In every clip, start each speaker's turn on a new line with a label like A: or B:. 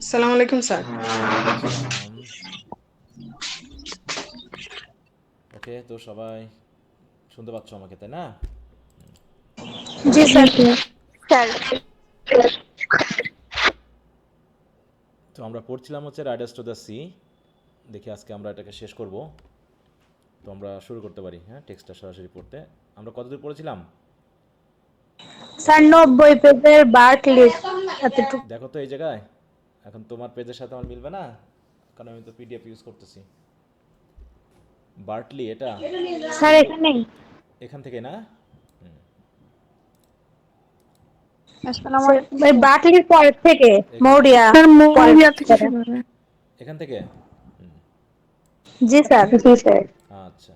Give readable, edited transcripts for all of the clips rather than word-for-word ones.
A: আসসালামু আলাইকুম স্যার।
B: ওয়ালাইকুম আসসালাম। ওকে, তো সবাই শুনতে পাচ্ছ আমাকে, তাই না?
C: জি স্যার।
D: স্যার।
B: তো আমরা পড়ছিলাম হচ্ছে রাইডার্স টু দ্য সি। দেখি আজকে আমরা এটাকে শেষ করব। তো আমরা শুরু করতে পারি, হ্যাঁ, টেক্সটটা সরাসরি পড়তে। আমরা কতদূর পড়েছিলাম?
C: স্যার 90 পেজের বার্কলি এতটুকু।
B: দেখো তো এই জায়গায় এখন তোমার পেজের সাথে আমার মিলবে না, কারণ আমি তো পিডিএফ ইউজ করতেছি। বার্টলি এটা
C: স্যার এখানেই।
B: এখান থেকে না?
C: আসসালামু আলাইকুম। ভাই বার্কলির পরের থেকে
B: এখান
C: মৌরিয়া
D: স্যার
C: পরের
D: মৌরিয়া থেকে
C: থেকে।
D: শুরু হবে।
B: এখান থেকে
C: জি স্যার। জি স্যার।
B: আচ্ছা,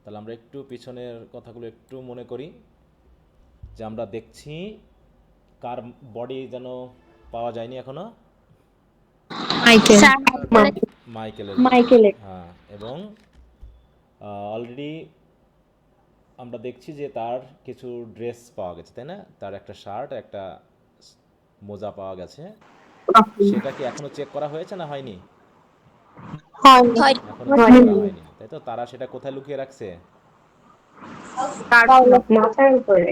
B: তাহলে আমরা একটু পিছনের কথাগুলো একটু মনে করি। যে আমরা দেখছি কার বডি যেন পাওয়া যায়নি এখনো।
D: মাইকেল।
C: স্যার
B: মাইকেলের বডি।
C: মাইকেলের।
B: হ্যাঁ, এবং অলরেডি আমরা দেখছি যে তার কিছু ড্রেস পাওয়া গেছে, তাই না? তার একটা শার্ট, একটা মোজা পাওয়া গেছে। সেটা কি এখনো চেক করা হয়েছে না হয়নি?
C: হয়নি।
B: এখনো চেক করা হয়নি, তাই তো? তারা সেটা কোথায় লুকিয়ে রাখছে?
C: মাথার উপরে।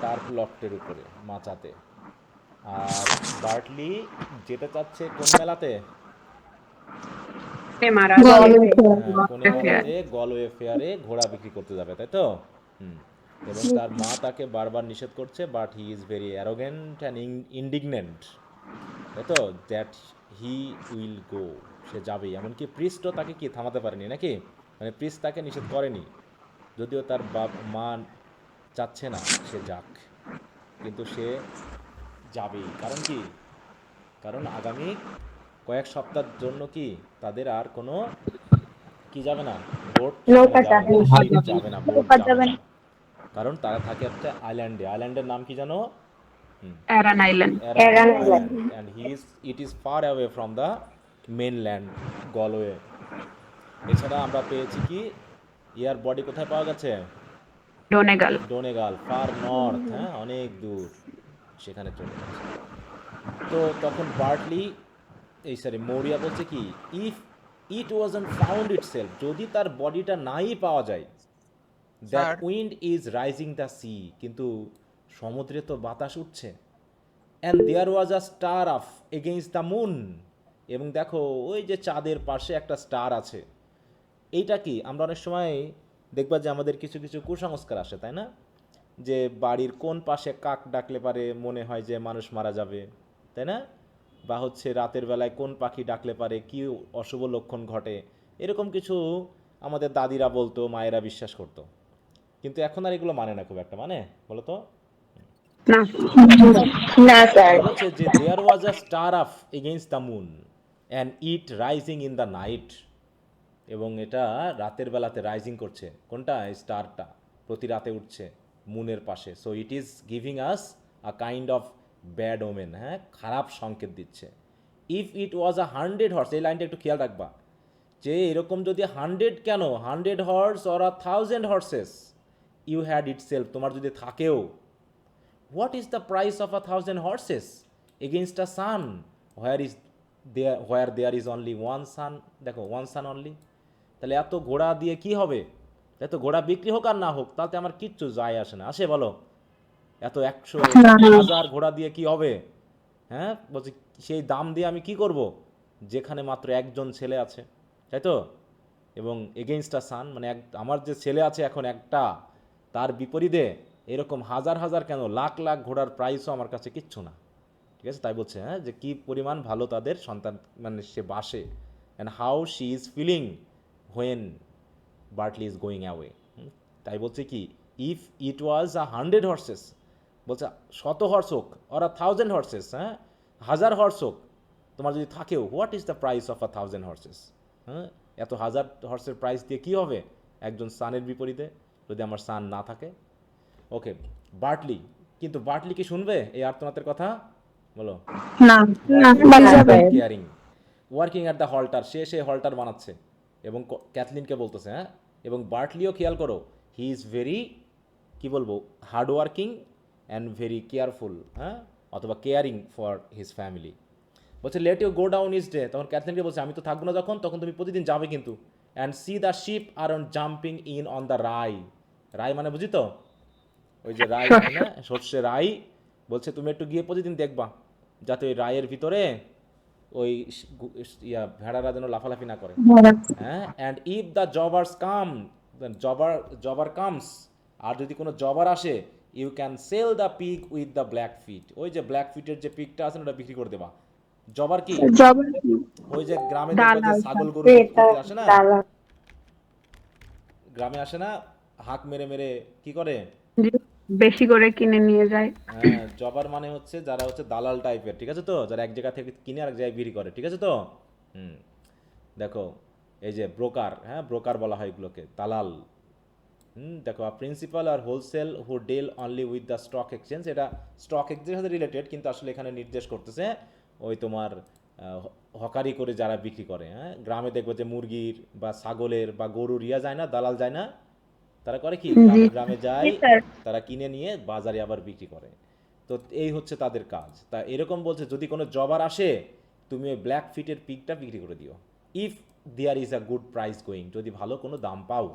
B: টার্প লফটের উপরে, মাচাতে। আর বার্টলি যেতে চাচ্ছে কোন মেলাতে?
D: ফেয়ার।
B: কনেমারাতে গলওয়ে ফেয়ারে ঘোড়া বিক্রি করতে যাবে, তাই তো? হুম। এবং তার মা তাকে বারবার নিষেধ করছে, but he is very arrogant and indignant, তাই তো? দ্যাট হি উইল গো, সে যাবেই। এমনকি প্রিস্টও তাকে কি থামাতে পারেনি নাকি? মানে প্রিস্ট তাকে নিষেধ করেনি, যদিও তার মা চাচ্ছে না সে যাক, কিন্তু সে যাবেই। কারণ কি? কারণ আগামী কয়েক সপ্তাহের জন্য কি তাদের আর কোনো কি যাবে না, বোট মানে
C: নৌকা
B: যাবে না,
C: চাপেন।
B: শিপ যাবে না, বোট
C: নৌকা
B: যাবে
C: যাবেন।
B: না। কারণ তারা থাকে একটা আইল্যান্ডে। আইল্যান্ডের নাম কি জানো?
D: Aran island.
B: Aran
C: Aran
B: island, and it is far away from the mainland Galway. এছাড়া আমরা পেয়েছি কি, ইয়ার বডি কোথায় পাওয়া গেছে?
D: ডোনেগাল।
B: ডোনেগাল, ফার নর্থ, হ্যাঁ, অনেক দূর, সেখানে চলে গেছে। তো তখন বার্টলি, এই সরি মৌরিয়া বলছে কি, if it wasn't found itself, যদি তার বডিটা নাই পাওয়া যায়, that
E: sir.
B: Wind is rising the sea, কিন্তু সমুদ্রে তো বাতাস উঠছে। And there was a star of against the moon, এবং দেখো ওই যে চাঁদের পাশে একটা স্টার আছে। এইটা কি, আমরা অনেক সময় দেখবা যে আমাদের কিছু কিছু কুসংস্কার আসে, তাই না? যে বাড়ির কোন পাশে কাক ডাকলে পারে মনে হয় যে মানুষ মারা যাবে, তাই না? বা হচ্ছে রাতের বেলায় কোন পাখি ডাকলে পারে কি অশুভ লক্ষণ ঘটে, এরকম কিছু আমাদের দাদিরা বলতো, মায়েরা বিশ্বাস করতো। কিন্তু এখন আর এগুলো মানে না খুব একটা, মানে বলো তো?
D: না।
C: না স্যার।
B: তাই বলছে যে there was a star of against the moon and it rising in the night, এবং এটা রাতের বেলাতে রাইজিং করছে। কোনটা? স্টারটা প্রতি রাতে উঠছে মুনের পাশে। So it is giving us a kind of bad women, হ্যাঁ, খারাপ সংকেত দিচ্ছে। If it was a 100 horse, এই লাইনটা একটু খেয়াল রাখবা, যে এরকম যদি 100, কেন 100 horse or a 1000 horses you had itself, তোমার যদি থাকেও, what is the price of a 1000 horses against a son, where there is only one son. দেখো, ওয়ান সান অনলি। তাহলে এত ঘোড়া দিয়ে কি হবে? এত ঘোড়া বিক্রি হোক আর না হোক, তাতে আমার কিচ্ছু যায় আসে না, আসে বলো? এত 100, 1000 ঘোড়া দিয়ে কি হবে? হ্যাঁ, বলছি সেই দাম দিয়ে আমি কি করব, যেখানে মাত্র একজন ছেলে আছে, তাই তো? এবং এগেইনস্ট আ সান, মানে আমার যে ছেলে আছে এখন একটা, তার বিপরীতে এরকম হাজার হাজার, কেন লাখ লাখ ঘোড়ার প্রাইসও আমার কাছে কিচ্ছু না। ঠিক আছে? তাই বলছে, হ্যাঁ, যে কি পরিমাণ ভালো তাদের সন্তান, মানে সে বাসে। And how she is feeling when Bartley is going away. তাই বলছে কি, if it was a 100 horse's, বলছে 100 হর্স হোক, ওর 1000 হর্সেস, হ্যাঁ, 1000 হর্স হোক, তোমার যদি থাকেও, what is the price of a 1000 horse's? হ্যাঁ, এত 1000 হর্সের প্রাইস দিয়ে কী হবে একজন সানের বিপরীতে, যদি আমার সান না থাকে? ওকে, বার্টলি, কিন্তু বার্টলি কি শুনবে এই আর্তনাদের কথা? বলো।
C: না। না
B: বার্টলি ইজ
C: পালিয়ে
B: নট
C: যাবে।
B: Caring, working at the halter, সে সেই হল্টার বানাচ্ছে এবং ক্যাথলিনকে বলতেছে, হ্যাঁ। এবং বার্টলিও খেয়াল করো, হি ইজ ভেরি, কি বলবো, hard working and very careful, হ্যাঁ, অথবা কেয়ারিং ফর হিজ ফ্যামিলি। বলছে let you go down each day, তখন ক্যাথলিনকে বলছে আমি তো থাকবো না যখন, তখন তুমি প্রতিদিন যাবে কিন্তু। And see the sheep are on jumping in on the rye, rye মানে বুঝি তো ওই যে রাই হয় না, সর্ষে রাই। বলছে তুমি একটু গিয়ে প্রতিদিন দেখবা যাতে ওই রায়ের ভিতরে ওই ভেড়ারা যেন লাফালাফি না করে। হ্যাঁ, and if the jobbers come, jobber comes, আর যদি কোনো জবার আসে, you can sell the pig with the black feet, ওই যে ব্ল্যাক ফিটের যে পিগটা আছে না ওটা বিক্রি করে দেবা। জবার কি?
C: জবার
B: ওই যে গ্রামে দেখবা যে
D: দালাল।
B: ছাগল গরু বিক্রি করতে আসে না,
C: দালাল।
B: গ্রামে আসে না, হাঁক মেরে মেরে কি করে।
D: বেশি করে কিনে নিয়ে যায়।
B: হ্যাঁ, জবার মানে হচ্ছে যারা হচ্ছে দালাল টাইপের, ঠিক আছে তো, যারা এক জায়গা থেকে কিনে আরেক জায়গায় বিক্রি করে, ঠিক আছে তো। হুম, দেখো এই যে ব্রোকার, হ্যাঁ ব্রোকার বলা হয় এগুলোকে, দালাল। দেখো প্রিন্সিপাল আর wholesale who deal only with the stock exchange, এটা স্টক এক্সচেঞ্জের সাথে রিলেটেড, কিন্তু আসলে এখানে নির্দেশ করতেছে ওই তোমার হকারি করে যারা বিক্রি করে। হ্যাঁ, গ্রামে দেখবো যে মুরগির বা ছাগলের বা গরুর ইয়া যায় না, দালাল যায় না, তারা করে কি গ্রামে গ্রামে যায়, তারা কিনে নিয়ে বাজারে আবার বিক্রি করে। তো এই হচ্ছে তাদের কাজ। তা এরকম বলছে যদি কোনো জবার আসে তুমি ওই ব্ল্যাক ফিটের পিকটা বিক্রি করে দিও, if there is a good price going, যদি ভালো কোনো দাম পাও।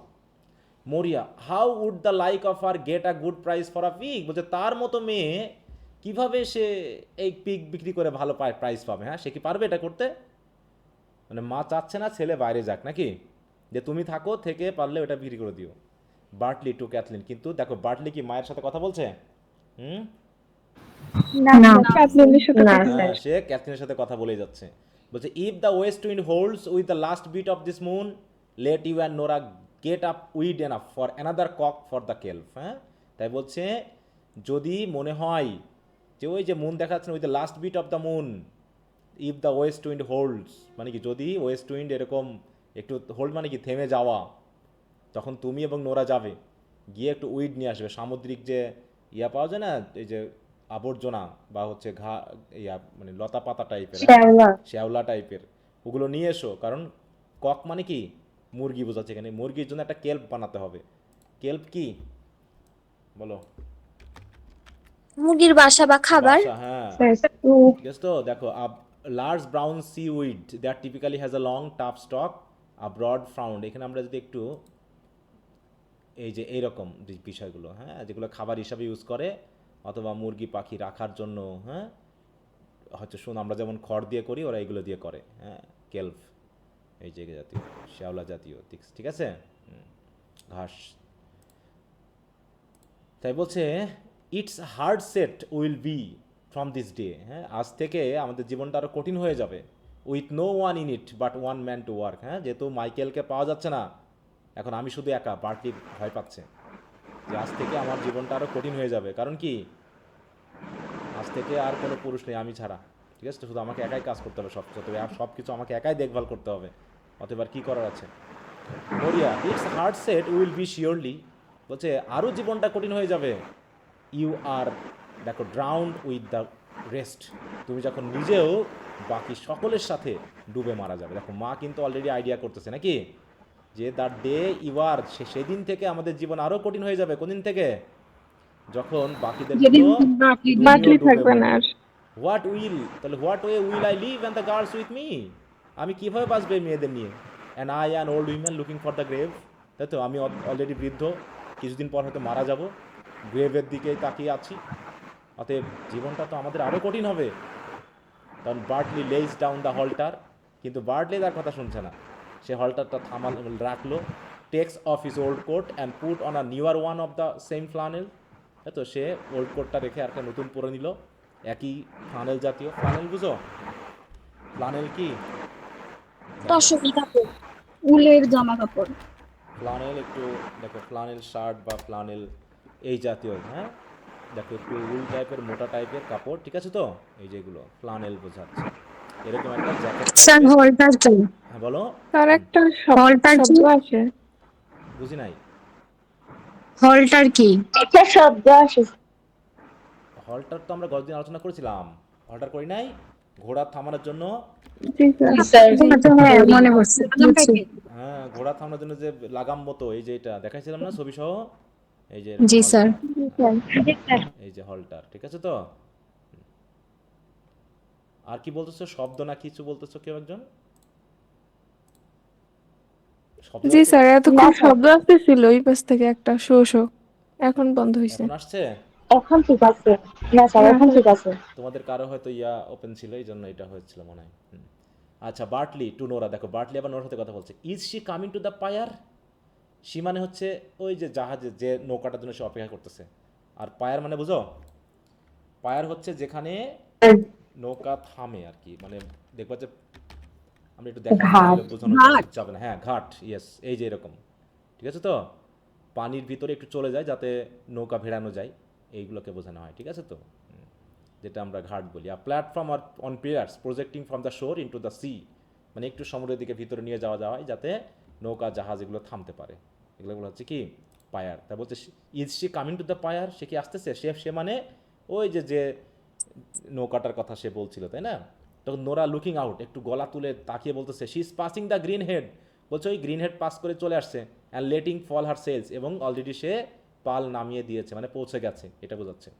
B: Maurya, how would the like of her get a good price for a pig, বলছে তার মতো মেয়ে কিভাবে সে এই পিগ বিক্রি করে ভালো প্রাইস পাবে। হ্যাঁ, সে কি পারবে এটা করতে? মানে মা চাচ্ছে না ছেলে বাইরে যাক নাকি, যে তুমি থাকো, থেকে পারলে ওটা বিক্রি করে দিও। বার্টলি টু ক্যাথলিন, কিন্তু দেখো বার্টলি কি মায়ের সাথে কথা বলছে? হুম,
C: না, ক্যাথলিনের সাথে কথা
B: হ্যাঁ, সে ক্যাথলিনের সাথে কথা বলেই যাচ্ছে। বলছে if the west wind holds with the last bit of this moon, let you and Nora get up weed enough for another cock for the kelp. হ্যাঁ, তাই বলছে যদি মনে হয় যে ওই যে মুন দেখাচ্ছেন with the last bit of the moon, if the west wind holds মানে কি, যদি ওয়েস্ট উইন্ড এরকম একটু হোল্ড মানে কি থেমে যাওয়া, তখন তুমি এবং নোরা যাবে, গিয়ে একটু উইড নিয়ে আসবে, সামুদ্রিক যে ইয়া পাওয়া যায় না, এই যে আবর্জনা বা হচ্ছে ইয়া মানে লতা পাতা টাইপের, শ্যাওলা টাইপের, ওগুলো নিয়ে এসো। কারণ কক মানে কি মুরগি বোঝাচ্ছে এখানে, মুরগির জন্য একটা কেল্প বানাতে হবে। কেল্প কি বলো?
A: মুরগির বাসা বা খাবার।
B: বাসা, হ্যাঁ ঠিক আছে তো। দেখো large brown seaweed that typically has a long tough stalk a broad frond, এখানে আমরা যদি একটু এই যে এইরকম বিষয়গুলো, হ্যাঁ যেগুলো খাবার হিসাবে ইউজ করে অথবা মুরগি পাখি রাখার জন্য, হ্যাঁ হয়তো আমরা যেমন খড় দিয়ে করি, ওরা এগুলো দিয়ে করে। হ্যাঁ, কেলফ এই যে জাতীয় শ্যাওলা জাতীয়, ঠিক আছে, ঘাস। তাই বলছে it's hard set will be from this day, হ্যাঁ আজ থেকে আমাদের জীবনটা আরও কঠিন হয়ে যাবে। With no one in it but one man to work, হ্যাঁ যেহেতু মাইকেলকে পাওয়া যাচ্ছে না, এখন আমি শুধু একা। বার্টলি ভয় পাচ্ছে যে আজ থেকে আমার জীবনটা আরও কঠিন হয়ে যাবে, কারণ কি আজ থেকে আর কোনো পুরুষ নেই আমি ছাড়া, ঠিক আছে, শুধু আমাকে একাই কাজ করতে হবে, সব কিছু আমাকে একাই দেখভাল করতে হবে, অতএব আর কী করার আছে। মরিয়া, it's hard set will be surely, বলছে আরও জীবনটা কঠিন হয়ে যাবে। ইউ আর, দেখো ড্রাউন্ড উইথ দ্য রেস্ট, তুমি যখন নিজেও বাকি সকলের সাথে ডুবে মারা যাবে। দেখো মা কিন্তু অলরেডি আইডিয়া করতেছে নাকি, যে দ্য ডে ইউ আর, সেদিন থেকে আমাদের জীবন আরও কঠিন হয়ে যাবে। কোনদিন থেকে? যখন বাকিদের
C: বাটলি থাকবে না আর।
B: হোয়াট উইল, তাহলে what way will I live and the girls with me, আমি কীভাবে বাঁচবে মেয়েদের নিয়ে। And I an old women looking for the grave, তাই তো আমি অলরেডি বৃদ্ধ, কিছুদিন পর হয়তো মারা যাব, গ্রেভের দিকেই তাকিয়ে আছি, অতএব জীবনটা তো আমাদের আরও কঠিন হবে। তখন Bartley lays down the halter, কিন্তু বার্টলি তার কথা শুনছে না, সে হল্টারটা রাখলো, takes off his old coat and put on a newer one of the same flannel, তাই তো সে ওল্ড কোটটা রেখে একটা নতুন পরে নিল, একই ফ্লানেল জাতীয়। ফ্লানেল বুঝো? ফ্লানেল কি?
A: তসবি কাপড়, উলের জামা কাপড়।
B: ফ্লানেল একটু দেখো, ফ্লানেল শার্ট বা ফ্লানেল এই জাতীয়, হ্যাঁ দেখো একটু উল টাইপের মোটা টাইপের কাপড়, ঠিক আছে তো, এই যেগুলো ফ্লানেল বোঝাচ্ছে। এরকম একটা জ্যাকেট,
A: স্যার হলটার কি?
B: হ্যাঁ বলো।
C: তার একটা
A: হলটার কি?
C: শব্দ আছে।
B: বুঝি নাই।
A: হলটার কি?
C: একটা শব্দ আছে।
B: হল্টার তো আমরা গতদিন আলোচনা করেছিলাম, হল্টার করি নাই? ঘোড়া থামানোর জন্য,
A: হ্যাঁ মনে পড়ছে।
B: হ্যাঁ ঘোড়া থামানোর জন্য যে লাগাম মতো, এই যে এটা দেখাইছিলাম না ছবি সহ, এই যে
A: জি স্যার।
B: এই যে হল্টার, ঠিক আছে তো। আর কি বলতেছো, শব্দ না কিছু বলতেছো কেউ একজন? শব্দ
E: জি
B: আছে?
E: স্যার,
C: না
E: এতক্ষণ
C: স্যার,
E: শব্দ আসতেছিল ওই পাশ থেকে একটা শো শো, এখন বন্ধ হয়েছে।
B: এখন আসছে?
C: এখন ঠিক আছে। না স্যার,
E: না
C: এখন ঠিক আছে।
B: তোমাদের কারো হয়তো ওপেন ছিল, এই জন্য এটা হয়েছিল মনে হয়। আচ্ছা, বার্টলি টু নোরা, দেখো বার্টলি আবার নোরার সাথে কথা বলছে। Is she coming to the pier? She মানে হচ্ছে ওই যে জাহাজে যে নৌকাটার জন্য সে অপেক্ষা করতেছে। আর পায়ার মানে বুঝো, পায়ার হচ্ছে যেখানে নৌকা থামে আর কি, মানে দেখবা যে, আমি একটু দেখাচ্ছি
C: ঘাট।
B: তাহলে বোঝানো
D: ঘাট।
B: ঠিক যাবে না। হ্যাঁ, ঘাট, ইয়েস, এই যে এরকম, ঠিক আছে তো, পানির ভিতরে একটু চলে যায় যাতে নৌকা ভেড়ানো যায়, এইগুলোকে বোঝানো হয়, ঠিক আছে তো, যেটা আমরা ঘাট বলি। আর প্ল্যাটফর্ম আর on pillars projecting from the shore into the sea, মানে একটু সমুদ্রের দিকে ভিতরে নিয়ে যাওয়া যায় যাতে নৌকা জাহাজ এগুলো থামতে পারে, এগুলো হচ্ছে কি পায়ার। তা বলছে is she coming to the pier, সে কি আসতেছে, সে মানে ওই যে যে নৌকাটার কথা সে বলছিল, তাই না? তখন নোরা লুকিং আউট, একটু গলা তুলে তাকিয়ে বলতেছে, she is passing the green head, বলছে ওই গ্রিন হেড পাস করে চলে আসছে, and letting fall her sails, এবং অলরেডি সে পাল নামিয়ে দিয়েছে, মানে পৌঁছে গেছে, এটা বোঝাচ্ছে।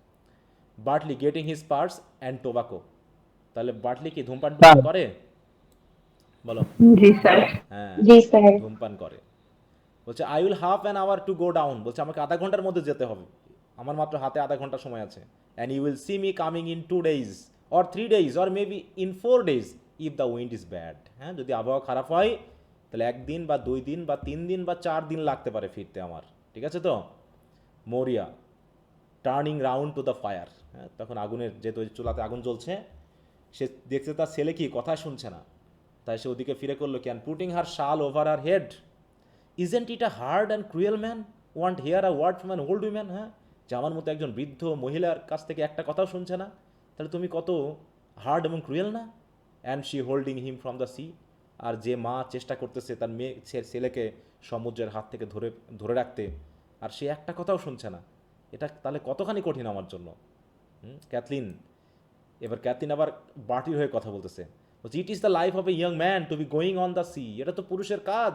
B: Bartley getting his purse and tobacco, তাহলে বার্টলি কি ধূমপান করে? বলো।
D: জি স্যার।
B: হ্যাঁ,
C: জি স্যার।
B: ধূমপান করে। বলছে I will half an hour to go down, বলছে আমাকে আধা ঘন্টার মধ্যে যেতে হবে, আমার মাত্র হাতে আধা ঘন্টা সময় আছে। And you will see me coming in 2 days or 3 days or maybe in 4 days if the wind is bad. হ্যাঁ, যদি আবহাওয়া খারাপ হয় তাহলে 1 দিন বা 2 দিন বা 3 দিন বা 4 দিন লাগতে পারে ফিরতে আমার, ঠিক আছে তো। মরিয়া turning round two the fire, হ্যাঁ, তখন আগুনের, যেহেতু ওই চুলাতে আগুন জ্বলছে, সে দেখছে তার ছেলে কি কথা শুনছে না, তাই সে ওদিকে ফিরে করলো কি, and putting her shawl over her head, isn't it a hard and cruel man won't hear a word from an old woman. হ্যাঁ, যে আমার মতো একজন বৃদ্ধ মহিলার কাছ থেকে একটা কথাও শুনছে না, তাহলে তুমি কত হার্ড এবং ক্রুয়েল না। And she holding him from the sea, আর যে মা চেষ্টা করতেছে তার ছেলেকে সমুদ্রের হাত থেকে ধরে ধরে রাখতে, আর সে একটা কথাও শুনছে না, এটা তাহলে কতখানি কঠিন আমার জন্য। ক্যাথলিন, এবার ক্যাথলিন আবার বার্টির হয়ে কথা বলতেছে, বলছে it is the life of a young man to be going on the C, এটা তো পুরুষের কাজ,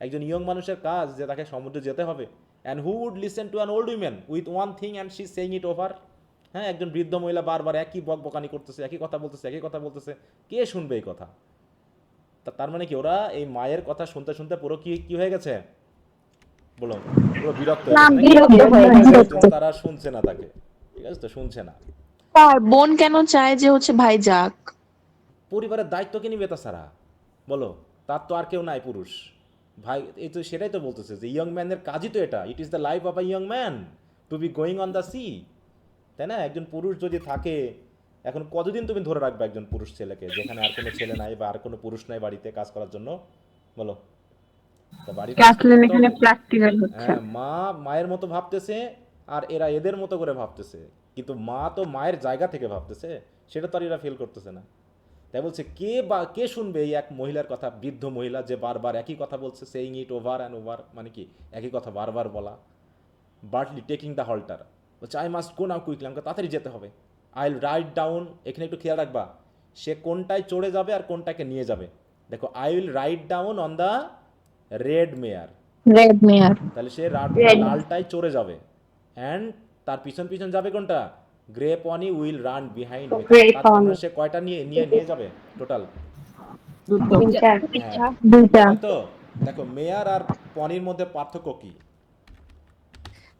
B: একজন ইয়ং মানুষের কাজ যে তাকে সমুদ্রে যেতে হবে। And who would listen to an old women with one thing and she saying it over. হ্যাঁ, একজন বৃদ্ধ মহিলা বারবার একই বকবকানি করতেছে, একই কথা বলতেছে, একই কথা বলতেছে, কে শুনবে এই কথা? তার মানে কি, ওরা এই মায়ের কথা শুনতে শুনতে পুরো কি কি হয়ে গেছে, বলো, পুরো বিরক্ত হয়ে গেছে নাকি?
C: বিরক্ত হয়ে গেছে।
B: এর জন্য তারা শুনছে না তাকে, ঠিক আছে তো, শুনছে না।
F: স্যার বোন কেন চায় যে হচ্ছে ভাই যাক?
B: পরিবারের দায়িত্ব কে নিবে তাছাড়া, বলো, তার তো আর কেউ নাই পুরুষ ভাই, এই তো সেটাই তো বলতেছে যে ইয়ং ম্যানের কাজই তো এটা, ইট is the life of a young man to be going on the C, তাই না? একজন পুরুষ যদি থাকে, এখন কতদিন তুমি ধরে রাখবে একজন পুরুষ ছেলেকে, যেখানে আর কোনো ছেলে নাই বা আর কোনো পুরুষ নাই বাড়িতে কাজ করার জন্য, বলো। তা বাড়ির কাজ তো
D: ক্যাথলিন
B: করতে
D: এখানে
B: হবে।
D: প্র্যাকটিক্যাল হচ্ছে।
B: হ্যাঁ, মা মায়ের মতো ভাবতেছে আর এরা এদের মতো করে ভাবতেছে, কিন্তু মা তো মায়ের জায়গা থেকে ভাবতেছে, সেটা তো আর এরা ফিল করতেছে না। তাই বলছে কে শুনবে এই এক মহিলার কথা, বৃদ্ধ মহিলা যে বারবার একই কথা বলছে, saying it over and over, মানে কি একই কথা বারবার বলা। বার্টলি টেকিং দ্য হল্টার, বলছে I must go now quickly, আমাকে তাড়াতাড়ি যেতে হবে। আই উইল রাইট ডাউন, এখানে একটু খেয়াল রাখবা, সে কোনটায় চড়ে যাবে আর কোনটাকে নিয়ে যাবে। দেখো, I will ride down on the red mare,
A: red mare.
B: তাহলে সে
C: রেড।
B: লালটায় চড়ে যাবে, অ্যান্ড তার পিছন পিছন যাবে কোনটা, grey pony will run behind me.
C: Grey
B: তার
C: পনি।
B: মানে সে কয়টা নিয়ে নিয়ে নিয়ে যাবে টোটাল?
C: তিনটা।
B: হ্যাঁ,
A: দুইটা।
B: তাই তো। দেখো, মেয়ার আর পনির মধ্যে পার্থক্য কি?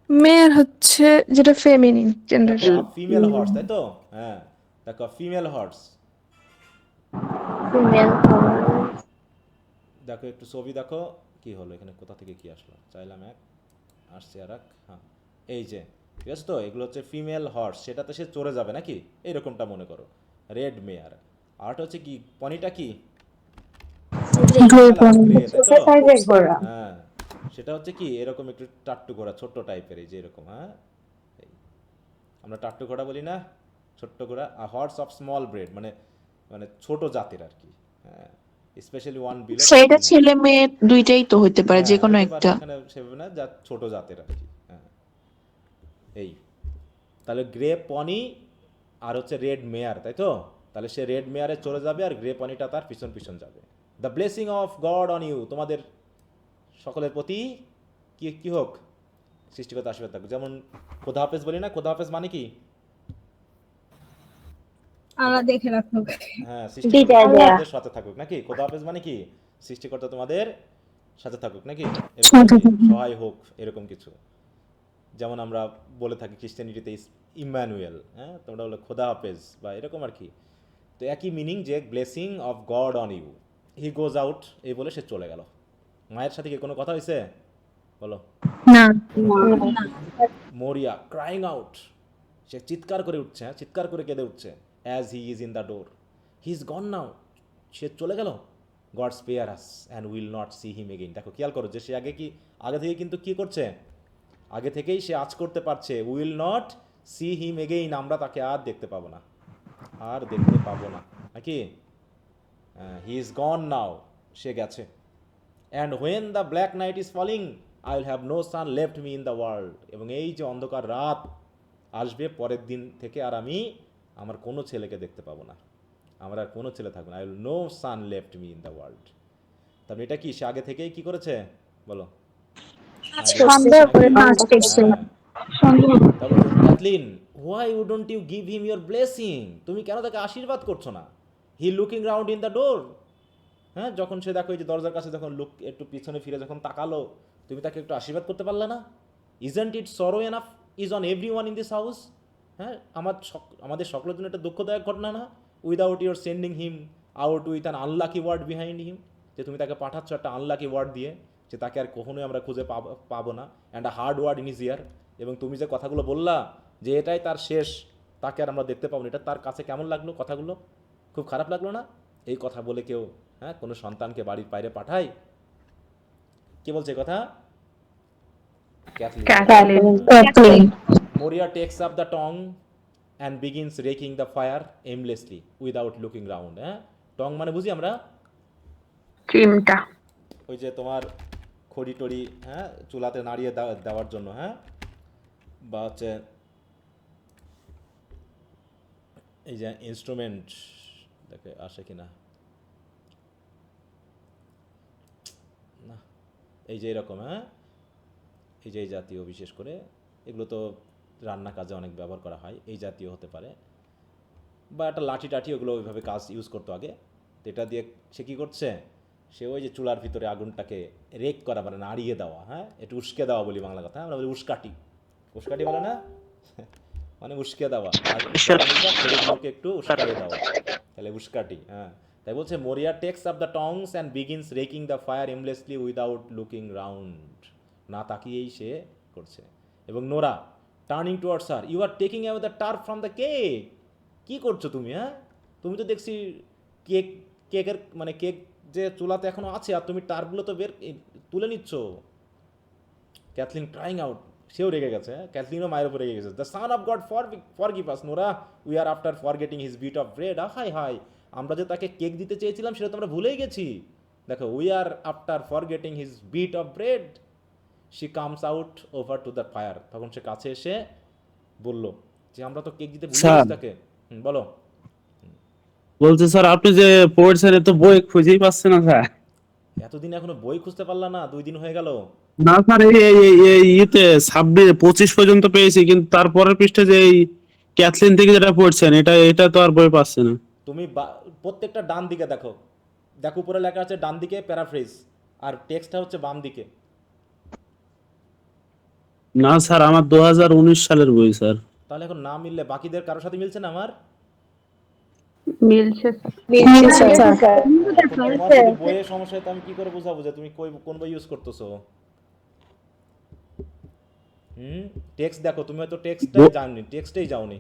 E: মেয়ের হচ্ছে যেটা ফেমিনিন জেন্ডার।
B: দেখো, ফিমেল হর্স, তাই তো। হ্যাঁ, দেখো ফিমেল হর্স,
C: ফিমেল।
B: দেখো একটু ছবি দেখো, কি হলো এখানে, কোথা থেকে কি আসলো, চাইলাম এক, আসছে আর এক, হ্যাঁ এই যে, ঠিক আছে তো, এগুলো হচ্ছে ফিমেল হর্স, সেটাতে সে চড়ে যাবে নাকি, এইরকমটা মনে করো, রেড মেয়ার। আরটা হচ্ছে কি, পনিটা কি,
A: গ্রে পনি।
B: গ্রে, তাই
C: ছোট
B: তো।
C: সাইজের ঘোড়া।
B: হ্যাঁ, সেটা হচ্ছে কি এরকম একটু টাট্টু ঘোড়া, ছোট্ট টাইপের, এই যে এরকম, হ্যাঁ, এই আমরা টাট্টু ঘোড়া বলি না, ছোট্ট ঘোড়া। হর্স অফ স্মল ব্রেড, মানে মানে ছোট জাতের আর কি, হ্যাঁ, স্পেশালি ওয়ান বিলো।
F: সেটা ছেলে মেয়ে দুইটাই তো হইতে পারে, যে কোনো
B: হতে পারে,
F: একটা।
B: এখানে সেভাবে না, যা ছোট জাতের আর কি, হ্যাঁ। এই, তাহলে গ্রে পনি আর হচ্ছে রেড মেয়ার, তাই তো। তাহলে সে রেড মেয়ারে চলে যাবে আর গ্রে পনিটা তার পিছন পিছন যাবে। The blessing of God on you, তোমাদের সকলের প্রতি কি কি হোক, সৃষ্টিকর্তা আশীর্বাদ থাকুক। যেমন খোদা হাফেজ বলি না, খোদা হাফেজ মানে কি,
C: আল্লাহ দেখে রাখুক।
B: হ্যাঁ, সৃষ্টিকর্তা তোমাদের সাথে থাকুক নাকি? খোদা হাফেজ মানে কি? সৃষ্টিকর্তা তোমাদের সাথে থাকুক নাকি? এরকম কি? সহায় হোক এরকম কিছু। যেমন আমরা বলে থাকি খ্রিস্টানিটিতে ইম্মানুয়েল, হ্যাঁ, তোমরা বলে খোদা হাফেজ বা এরকম আর কি। তো একই মিনিং যে blessing of God on you, he goes out, এই বলে সে চলে গেল। মায়ের সাথে কি কোনো কথা হয়েছে বলো?
A: না।
B: মরিয়া ক্রাইং আউট, সে চিৎকার করে উঠছে, হ্যাঁ, চিৎকার করে কেঁদে উঠছে। As he is in the door, he is gone now, সে চলে গেল। God spare us and will not see him again. দেখো খেয়াল করো যে সে আগে থেকে কিন্তু কি করছে, আগে থেকেই সে আজ করতে পারছে will not see him again, আমরা তাকে আর দেখতে পাবো না, আর দেখতে পাবো না নাকি? হি ইজ গন নাও, সে গেছে। And when the black night is falling I will have no son left me in the world. এবং এই যে অন্ধকার রাত আসবে পরের দিন থেকে, আর আমি আমার কোনো ছেলেকে দেখতে পাবো না, আমার আর কোনো ছেলে থাকবে না। I will no son left me in the world. তারপরে এটা কি সে আগে থেকেই কি করেছে বলো?
A: সন্দেহ করে কাজ করছে।
B: তারপর Cathleen, why wouldn't you give him your blessing, তুমি কেন তাকে আশীর্বাদ করছো না? He looking round in the door, হ্যাঁ, যখন সে দেখো এই যে দরজার কাছে যখন লুক একটু পিছনে ফিরে যখন তাকালো, তুমি তাকে একটু আশীর্বাদ করতে পারলে না? Isn't it sorrow enough is on every one in this house, হ্যাঁ, আমাদের সকলের জন্য একটা দুঃখদায়ক ঘটনা না? Without your sending him out with an unlucky word behind him, যে তুমি তাকে পাঠাচ্ছ একটা আনলাকি ওয়ার্ড দিয়ে, যে তাকে আর কখনোই আমরা খুঁজে পাবো না, and a hard word in his ear. এবং তুমি যে কথাগুলো বললা যে এটাই তার শেষ, তাকে আর আমরা দেখতে পাবো না, এটা তার কাছে কেমন লাগলো? কথাগুলো খুব খারাপ লাগলো না? এই কথা বলে কেউ, হ্যাঁ, কোনো সন্তানকে বাড়ির বাইরে পাঠায়? কে বলছে কথা?
D: Kathleen.
B: Moria takes up the tongue and begins raking the fire aimlessly without looking round, হ্যাঁ। টং মানে বুঝি আমরা
D: চিমটা।
B: ওই যে তোমার খড়ি টড়ি, হ্যাঁ, চুলাতে নাড়িয়ে দেওয়ার জন্য, হ্যাঁ, বা হচ্ছে এই যে ইনস্ট্রুমেন্ট, দেখে আসে কিনা না, এই যে এরকম, হ্যাঁ, এই যে এই জাতীয়, বিশেষ করে এগুলো তো রান্না কাজে অনেক ব্যবহার করা হয়, এই জাতীয় হতে পারে, বা একটা লাঠি টাঠি, ওগুলো ওইভাবে কাজ ইউজ করতো আগে। তো এটা দিয়ে সে কী করছে, সে ওই যে চুলার ভিতরে আগুনটাকে রেক করা, মানে নাড়িয়ে দেওয়া, হ্যাঁ, একটু উস্কে দেওয়া বলি বাংলা কথা, আমরা বলি উস্কাটি, উস্কাটি বলে না, মানে উস্কে দেওয়া, আর ছেলেগুলোকে একটু উস্কাতে দেওয়া, তাহলে উস্কাটি, হ্যাঁ। তাই বলছে Maurya takes up the tongs and begins raking the fire aimlessly without looking round, না তাকিয়েই সে করছে। এবং Nora turning towards her, you are taking away the turf from the cake, কী করছো তুমি, হ্যাঁ, তুমি তো দেখছি কেকের মানে কেক যে চুলাতে এখনো আছে, আর তুমি টার্ফগুলো তো তুলে নিচ্ছ। ক্যাথলিন ক্রাইং আউট, সেও রেগে গেছে, হ্যাঁ, ক্যাথলিনও মায়ের উপর রেগে গেছে। The son of God forgive us Nora, we are after forgetting his bit of bread, হাই হাই, আমরা যে তাকে কেক দিতে চেয়েছিলাম সেটা তো আমরা ভুলেই গেছি। দেখো, we are after forgetting his bit of bread, she comes out over to the fire, তখন সে কাছে এসে বলল যে আমরা তো কেক দিতে ভুলে গেছি তাকে। বলো।
G: বলছে স্যার আপনি যে পড়ছেন তো বই খুঁজেই পাচ্ছেন না স্যার।
B: এতদিন এখনো বই খুঁজতে পারলা না? 2 দিন হয়ে গেল।
G: না স্যার, ইয়েতে 26 পর্যন্ত পেয়েছি, কিন্তু তারপরের পৃষ্ঠে যে এই ক্যাথলিন থেকে যেটা পড়ছেন এটা তো আর বই পাচ্ছে না।
B: তুমি প্রত্যেকটা ডান দিকে দেখো, দেখো উপরে লেখা আছে ডান দিকে প্যারাফ্রেজ, আর টেক্সটটা হচ্ছে বাম দিকে।
G: না স্যার, আমার 2019 সালের বই স্যার।
B: তাহলে এখন না মিললে বাকিদের কারোর সাথে মিলছে না আমার?
D: মিলছে।
B: তোমার যদি বইয়ের সমস্যা হয় তো আমি কি করে বুঝাবো যে তুমি কোন বই ইউজ করতেছো? টেক্সট দেখো, তুমি হয়তো টেক্সটেই যাওনি,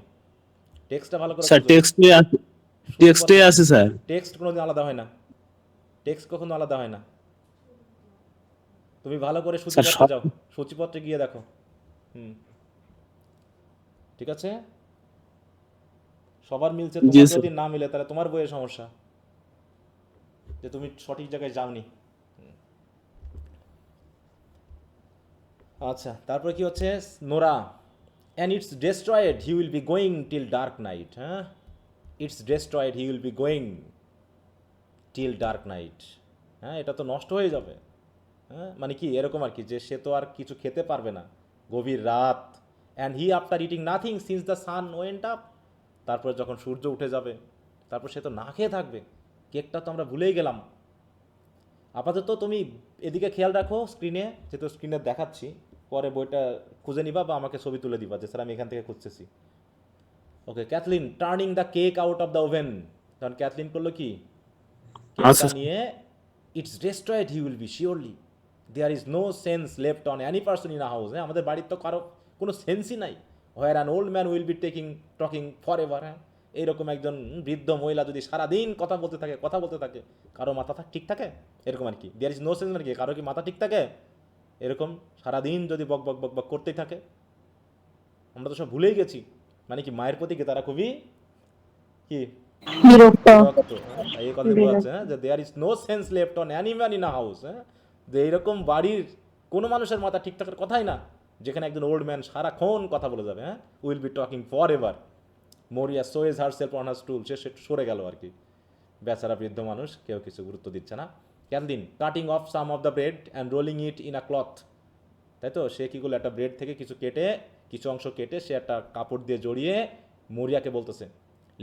B: টেক্সটটা ভালো করে
G: স্যার টেক্সটে আছে স্যার।
B: টেক্সট কোনোদিন আলাদা হয় না, টেক্সট কখনো আলাদা হয় না। তুমি ভালো করে সূচিপত্রে যাও, সূচিপত্রে গিয়ে দেখো। ঠিক আছে, সবার মিলছে, তোমার যদি না মিলে তাহলে তোমার বইয়ের সমস্যা, যে তুমি সঠিক জায়গায় যাওনি। আচ্ছা, তারপরে কি হচ্ছে, Nora, and it's destroyed he will be going till dark night, হ্যাঁ, it's destroyed he will be going till dark night, হ্যাঁ, এটা তো নষ্ট হয়ে যাবে, হ্যাঁ, মানে কি এরকম আর কি, যে সে তো আর কিছু খেতে পারবে না গভীর রাত। And he after eating nothing since the sun went up, তারপরে যখন সূর্য উঠে যাবে, তারপর সে তো না খেয়ে থাকবে, কেকটা তো আমরা ভুলেই গেলাম। আপাতত তুমি এদিকে খেয়াল রাখো স্ক্রিনে, যেহেতু স্ক্রিনে দেখাচ্ছি, পরে বইটা খুঁজে নিবা বা আমাকে ছবি তুলে দিবা যে স্যার আমি এখান থেকে খুঁজতেছি। Okay, Cathleen turning the cake out of the oven. তখন ক্যাথলিন করলো কি, কেকটা
G: আচ্ছা।
B: নিয়ে, it's destroyed he will be surely, there is no sense left on any person in a house. হ্যাঁ, আমাদের বাড়ির তো কারো কোনো সেন্সই নাই। Where an old man will be talking for ever. হ্যাঁ, এইরকম একজন বৃদ্ধ মহিলা যদি সারাদিন কথা বলতে থাকে, কারো মাথা ঠিক থাকে এরকম আর কি। দেয়ার ইজ নো সেন্স মানে কি, কারো কি মাথা ঠিক থাকে এরকম সারাদিন যদি বক বক বক বক করতেই থাকে? আমরা তো সব ভুলেই গেছি। মানে কি, মায়ের প্রতি কি তারা খুবই কি
A: বিরক্ত।
B: বিরক্ত। হ্যাঁ, এই কথা বোঝাচ্ছে, হ্যাঁ, যে there is no sense left on any man in a house. হ্যাঁ, যে এইরকম বাড়ির কোনো মানুষের মাথা ঠিক থাকার কথাই না, যেখানে একজন ওল্ড ম্যান সারাক্ষণ কথা বলে যাবে। হ্যাঁ, will be talking for ever. Maurya sways herself on her stool, সে সরে গেল আর কি। বেচারা বৃদ্ধ মানুষ, কেউ কিছু গুরুত্ব দিচ্ছে না। Kathleen cutting off some of the bread and rolling it in a cloth. তাই তো, সে কী করলো, একটা ব্রেড থেকে কিছু অংশ কেটে সে একটা কাপড় দিয়ে জড়িয়ে মরিয়াকে বলতেছে,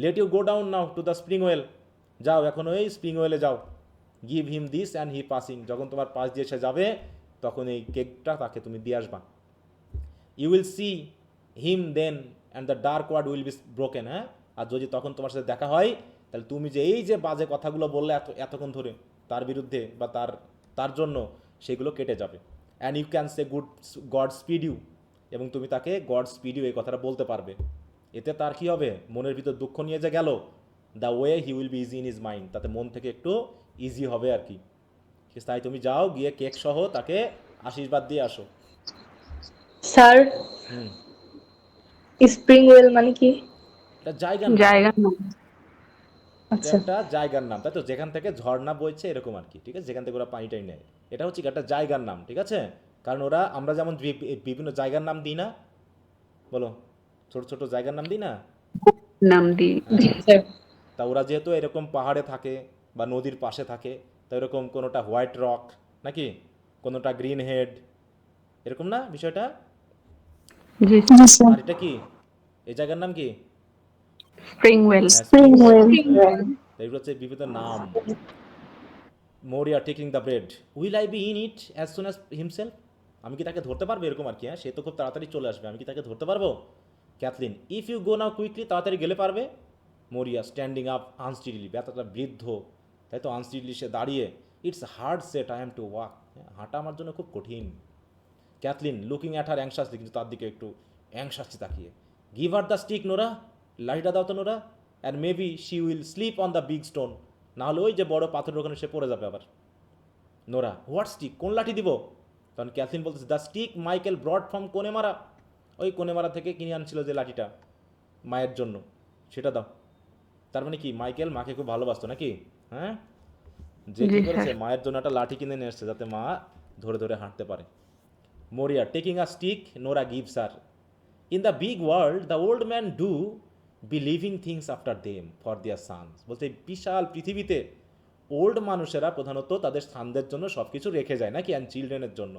B: let you go down now to the spring well. যাও এখন ওই স্প্রিং ওয়েলে যাও। Give him this and he passing. যখন তোমার পাশ দিয়ে সে যাবে তখন এই কেকটা তাকে তুমি দিয়ে আসবা। You will see him then and the dark word will be broken. হ্যাঁ, আর যদি তখন তোমার সাথে দেখা হয়, তাহলে তুমি যে এই যে বাজে কথাগুলো বললে এতক্ষণ ধরে তার বিরুদ্ধে বা তার জন্য, সেগুলো কেটে যাবে। And you can say God speed you, এবং তুমি তাকে গড স্পিড ইউ এই কথাটা বলতে পারবে। এতে তার কি হবে, মনের ভিতর দুঃখ নিয়ে যে গেল, the way he will be easy in is mind, তাতে মন থেকে একটু ইজি হবে আর কি। তাই তুমি যাও, গিয়ে কেক সহ তাকে আশীর্বাদ দিয়ে আসো।
A: স্যার,
B: হুম,
A: স্প্রিং ওয়েল মানে কি?
B: এটা জায়গার নাম।
D: জায়গার নাম।
B: এটা
A: আচ্ছা।
B: একটা জায়গার নাম, তাই তো, যেখান থেকে ঝর্ণা বইছে এরকম আর কি। ঠিক আছে, যেখান থেকে ওরা পানিটাই নেয়, এটা হচ্ছে কি একটা জায়গার নাম। ঠিক আছে, কারণ আমরা যেমন বিভিন্ন জায়গার নাম দিই না, বলো, ছোট ছোট জায়গার নাম দিই না?
D: নাম দিই।
A: জি স্যার।
B: তা ওরা যেহেতু এরকম পাহাড়ে থাকে বা নদীর পাশে থাকে, তা এরকম কোনোটা হোয়াইট রক নাকি, কোনোটা গ্রিন হেড, এরকম না বিষয়টা?
D: জি,
A: জি স্যার।
B: আর এটা কি, এই জায়গার নাম কি?
D: Spring well.
B: হ্যাঁ,
A: স্প্রিং ওয়েল।
B: এগুলো হচ্ছে বিভিন্ন নাম। Maurya taking the bread, will I be in it as soon as himself. আমি কি তাকে ধরতে পারবো এরকম আর কি? হ্যাঁ, সে তো খুব তাড়াতাড়ি চলে আসবে, আমি কি তাকে ধরতে পারবো? Kathleen if you go now quickly, তাড়াতাড়ি গেলে পারবে। মোরিয়া স্ট্যান্ডিং আপ আনস্টিডলি, এতটা বৃদ্ধ, তাই তো, আনস্টিডলি সে দাঁড়িয়ে। It's hard said I am to walk, হাঁটা আমার জন্য খুব কঠিন। ক্যাথলিন লুকিং অ্যাট হার অ্যাংশাসলি, কিন্তু তার দিকে একটু অ্যাংশাসলি তাকিয়ে, give her the stick Nora, লাঠিটা দাও তো Nora, and maybe she will sleep on the big stone, নাহলে ওই যে বড় পাথরের ওখানে সে পড়ে যাবে আবার। নোরা, হোয়াট স্টিক, কোন লাঠি দিব? তখন ক্যাথলিন বলতেছে, the stick Michael brought from Connemara, ওই কোনেমারা থেকে কিনে আনছিল যে লাঠিটা মায়ের জন্য, সেটা দাও। তার মানে কি, মাইকেল মাকে খুব ভালোবাসতো নাকি? হ্যাঁ, যে কি
D: জি,
B: করেছে,
D: স্যার।
B: মায়ের জন্য একটা লাঠি কিনে নিয়ে এসছে যাতে মা ধরে ধরে হাঁটতে পারে। Maurya taking a stick, Nora gives her. In the big world the old man do be leaving things after them for their sons. বলতে বিশাল পৃথিবীতে ওল্ড মানুষেরা প্রধানত তাদের সানদের জন্য সব কিছু রেখে যায় নাকি, অ্যান্ড চিলড্রেনের জন্য।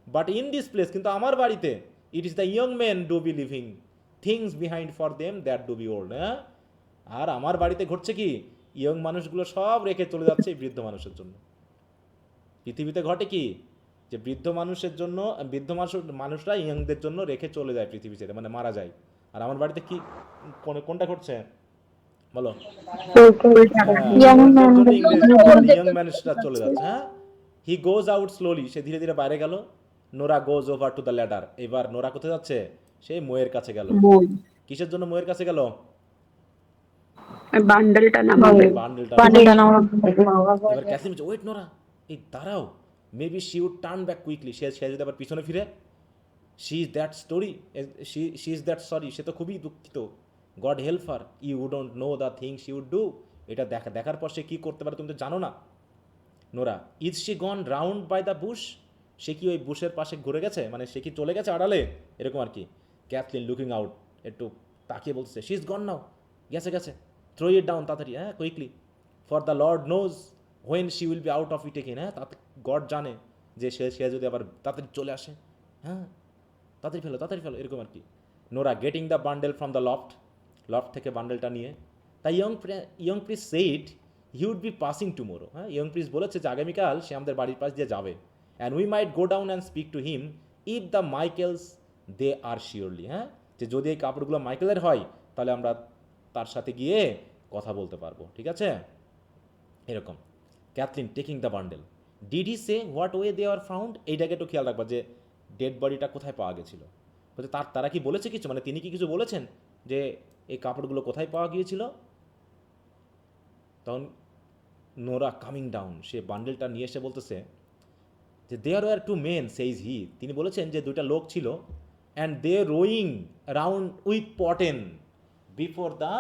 B: বাট ইন দিস প্লেস, কিন্তু আমার বাড়িতে, it is the young men do be leaving things behind for them that do be old. হ্যাঁ, আর আমার বাড়িতে ঘটছে কি, ইয়ং মানুষগুলো সব রেখে চলে যাচ্ছে এই বৃদ্ধ মানুষের জন্য। পৃথিবীতে ঘটে কি, যে বৃদ্ধ মানুষরা ইয়ংদের জন্য রেখে চলে যায় পৃথিবী ছেড়ে, মানে মারা যায়। আর আমার বাড়িতে কি, কোনটা ঘটছে বলো?
A: Young man.
B: ইয়ং মানুষরা চলে যাচ্ছে। হ্যাঁ, হি গোজ আউট স্লোলি, সে ধীরে ধীরে বাইরে গেল। Nora goes over to the ladder, এবার নোরা কোথায় যাচ্ছে? সেই ময়ের কাছে গেল।
D: বই।
B: কিসের জন্য ময়ের কাছে গেল?
D: বান্ডেলটা নামাবে।
B: বান্ডেলটা।
A: পানিটা নাও।
B: এবার ক্যাথলিন বলছে, ওয়েট নোরা, এই দাঁড়াও, maybe she would turn back quickly, সে যদি আবার পিছনে ফিরে, শি ইজ দ্যাট সরি, সে তো খুবই দুঃখিত। God help her, you don't know the thing she would do, এটা দেখার পর সে কী করতে পারে তুমি তো জানো না। Nora, is she gone round by the bush, সে কি ওই বুশের পাশে ঘুরে গেছে, মানে সে কি চলে গেছে আড়ালে, এরকম আর কি। ক্যাথলিন লুকিং আউট, একটু তাকিয়ে বলছে, শি ইজ গন নাও, গেছে, থ্রো ইট ডাউন তাড়াতাড়ি, হ্যাঁ, quickly, for the Lord knows when she will be out of it again. হ্যাঁ, তাতে গড জানে যে সে যদি আবার তাড়াতাড়ি চলে আসে। হ্যাঁ, তাড়াতাড়ি ফেলো, এরকম আর কি। Nora getting the bundle from the loft থেকে বান্ডেলটা নিয়ে, তাই young priest said he would be passing tomorrow. হ্যাঁ, ইয়ং প্রিস্ট বলেছে যে আগামীকাল সে আমাদের বাড়ির পাশ দিয়ে যাবে। And we might go down and speak to him if the Michael's they are surely. হ্যাঁ, যে যদি এই কাপড়গুলো মাইকেলের হয় তাহলে আমরা তার সাথে গিয়ে কথা বলতে পারবো, ঠিক আছে? এরকম। Kathleen taking the bundle, did he say what way they are found? এইটাকে একটু খেয়াল রাখবা যে ডেড বডিটা কোথায় পাওয়া গেছিলো। বলছে তারা কি বলেছে কিছু, মানে তিনি কি কিছু বলেছেন যে এই কাপড়গুলো কোথায় পাওয়া গিয়েছিল? তখন নোরা কামিং ডাউন, সে বান্ডেলটা নিয়ে এসে বলতেছে যে there were two men says he, তিনি বলেছেন যে দুইটা লোক ছিল, and they rowing round with poteen before the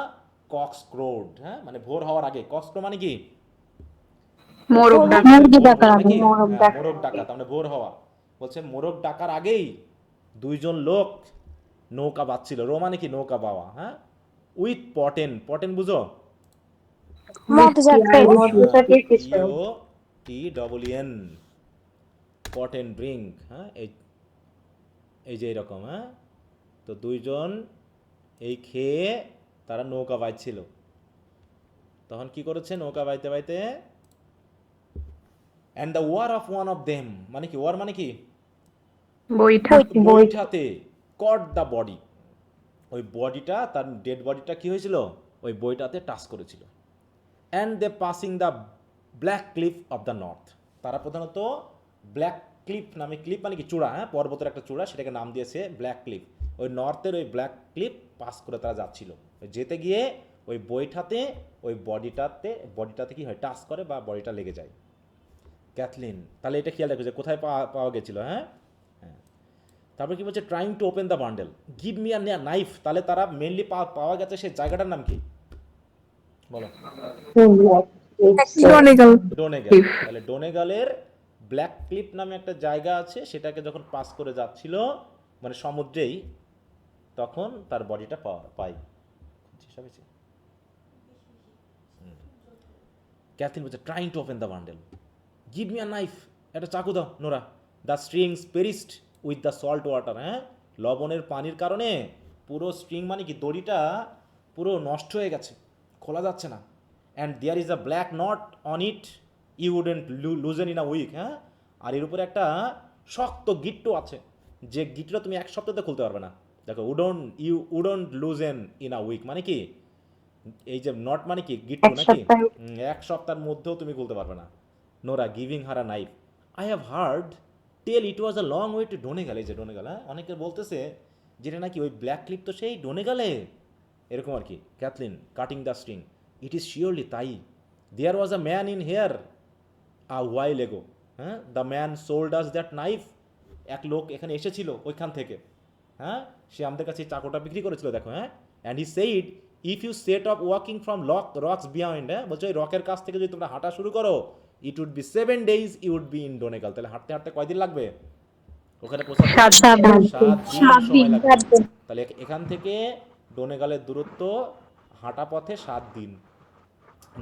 B: cocks crowed. হ্যাঁ, মানে ভোর হওয়ার আগে। কক্স ক্রো মানে কি?
D: মোরগ ডাক।
A: মুরগি ডাকার আগে,
B: নাকি?
A: মোরগ
B: হ্যাঁ,
A: ডাক।
B: মোরগ ডাকা, তার মানে ভোর হওয়া। বলছে মোরগ ডাকার আগেই দুইজন লোক নৌকা বাঁধছিল। রো মানে কি? নৌকা বাওয়া। হ্যাঁ, উইথ পটেন, পটেন বুঝো? POTEN, pot and drink. হ্যাঁ, এই যে এরকম। হ্যাঁ, তো দুইজন এই খেয়ে তারা নৌকা বাইছিল। তখন কি করেছে? নৌকা বাইতে বাইতে, and the war of one of them, মানে কি? ওয়ার মানে কি?
D: বইটা।
B: বইটাতে কট দ্য বডি, ওই বডিটা, তার ডেড বডিটা কি হয়েছিল? ওই বইটাতে টাচ করেছিল। And they passing the black cliff of the north, তারা প্রধানত ব্ল্যাক ক্লিফ নামে, ক্লিফ মানে কি? চূড়া। হ্যাঁ, পর্বতের একটা চূড়া, সেটাকে নাম দিয়েছে ব্ল্যাক ক্লিফ। ওই নর্থের ওই ব্ল্যাক ক্লিফ পাস করে তারা যাচ্ছিল। যেতে গিয়ে ওই বইটাতে, ওই বডিটাতে কি হয়? টাচ করে বা বডিটা লেগে যায়। ক্যাথলিন, তাহলে এটা খেয়াল রাখবে যে কোথায় পাওয়া গেছিল। হ্যাঁ, হ্যাঁ। তারপর কি বলছে? Trying to open the bundle, give me a knife. তাহলে তারা মেনলি পাওয়া গেছে সেই জায়গাটার নাম কি? বলো।
E: ডনেগাল।
B: ডোনেগাল। তাহলে ডোনেগালের ব্ল্যাক ক্লিপ নামে একটা জায়গা আছে, সেটাকে যখন পাস করে যাচ্ছিল, মানে সমুদ্রেই, তখন তার বডিটা পাই। ক্যাথলিন বলছে trying to open the bundle, give me a knife, একটা চাকু দাও Nora. The strings পেরিস্ট with the salt water. হ্যাঁ, লবণের পানির কারণে পুরো স্ট্রিং মানে কি? দড়িটা পুরো নষ্ট হয়ে গেছে, খোলা যাচ্ছে না। And there is a black knot on it, you wouldn't loosen in a week. হ্যাঁ, আর এর উপরে একটা শক্ত গিট্টু আছে, যে গিট্টুটা তুমি এক সপ্তাহে খুলতে পারবে না। দেখো, you wouldn't loosen in a week মানে কি? এই যে নট মানে কি? গিট্টু নাকি? এক সপ্তাহের মধ্যেও তুমি খুলতে পারবে না। Nora giving her a knife, I have heard tell it was a long way to Donegal. এই যে ডোনেগাল, হ্যাঁ, অনেকে বলতেছে যেটা নাকি ওই ব্ল্যাক ক্লিপ তো সেই ডোনেগালে, এরকম আর কি। Kathleen cutting the string, it is surely তাই। There was a man in here a while ago. হ্যাঁ, the man sold us that knife, এক লোক এখানে এসেছিল ওইখান থেকে। হ্যাঁ, সে আমাদের কাছে চাকুটা বিক্রি করেছিল, দেখো। হ্যাঁ, and he said if you set off walking from rocks behind, হ্যাঁ, বলছো ওই রকের কাছ থেকে যদি তোমরা হাঁটা শুরু করো, it would be 7 days you would be in Donegal. তাহলে হাঁটতে হাঁটতে কয়দিন লাগবে ওখানে পৌঁছাতে?
D: 7 দিন।
B: 7 দিন সময় লাগবে। তাহলে এখান থেকে ডোনেগালের দূরত্ব হাঁটা পথে 7 দিন।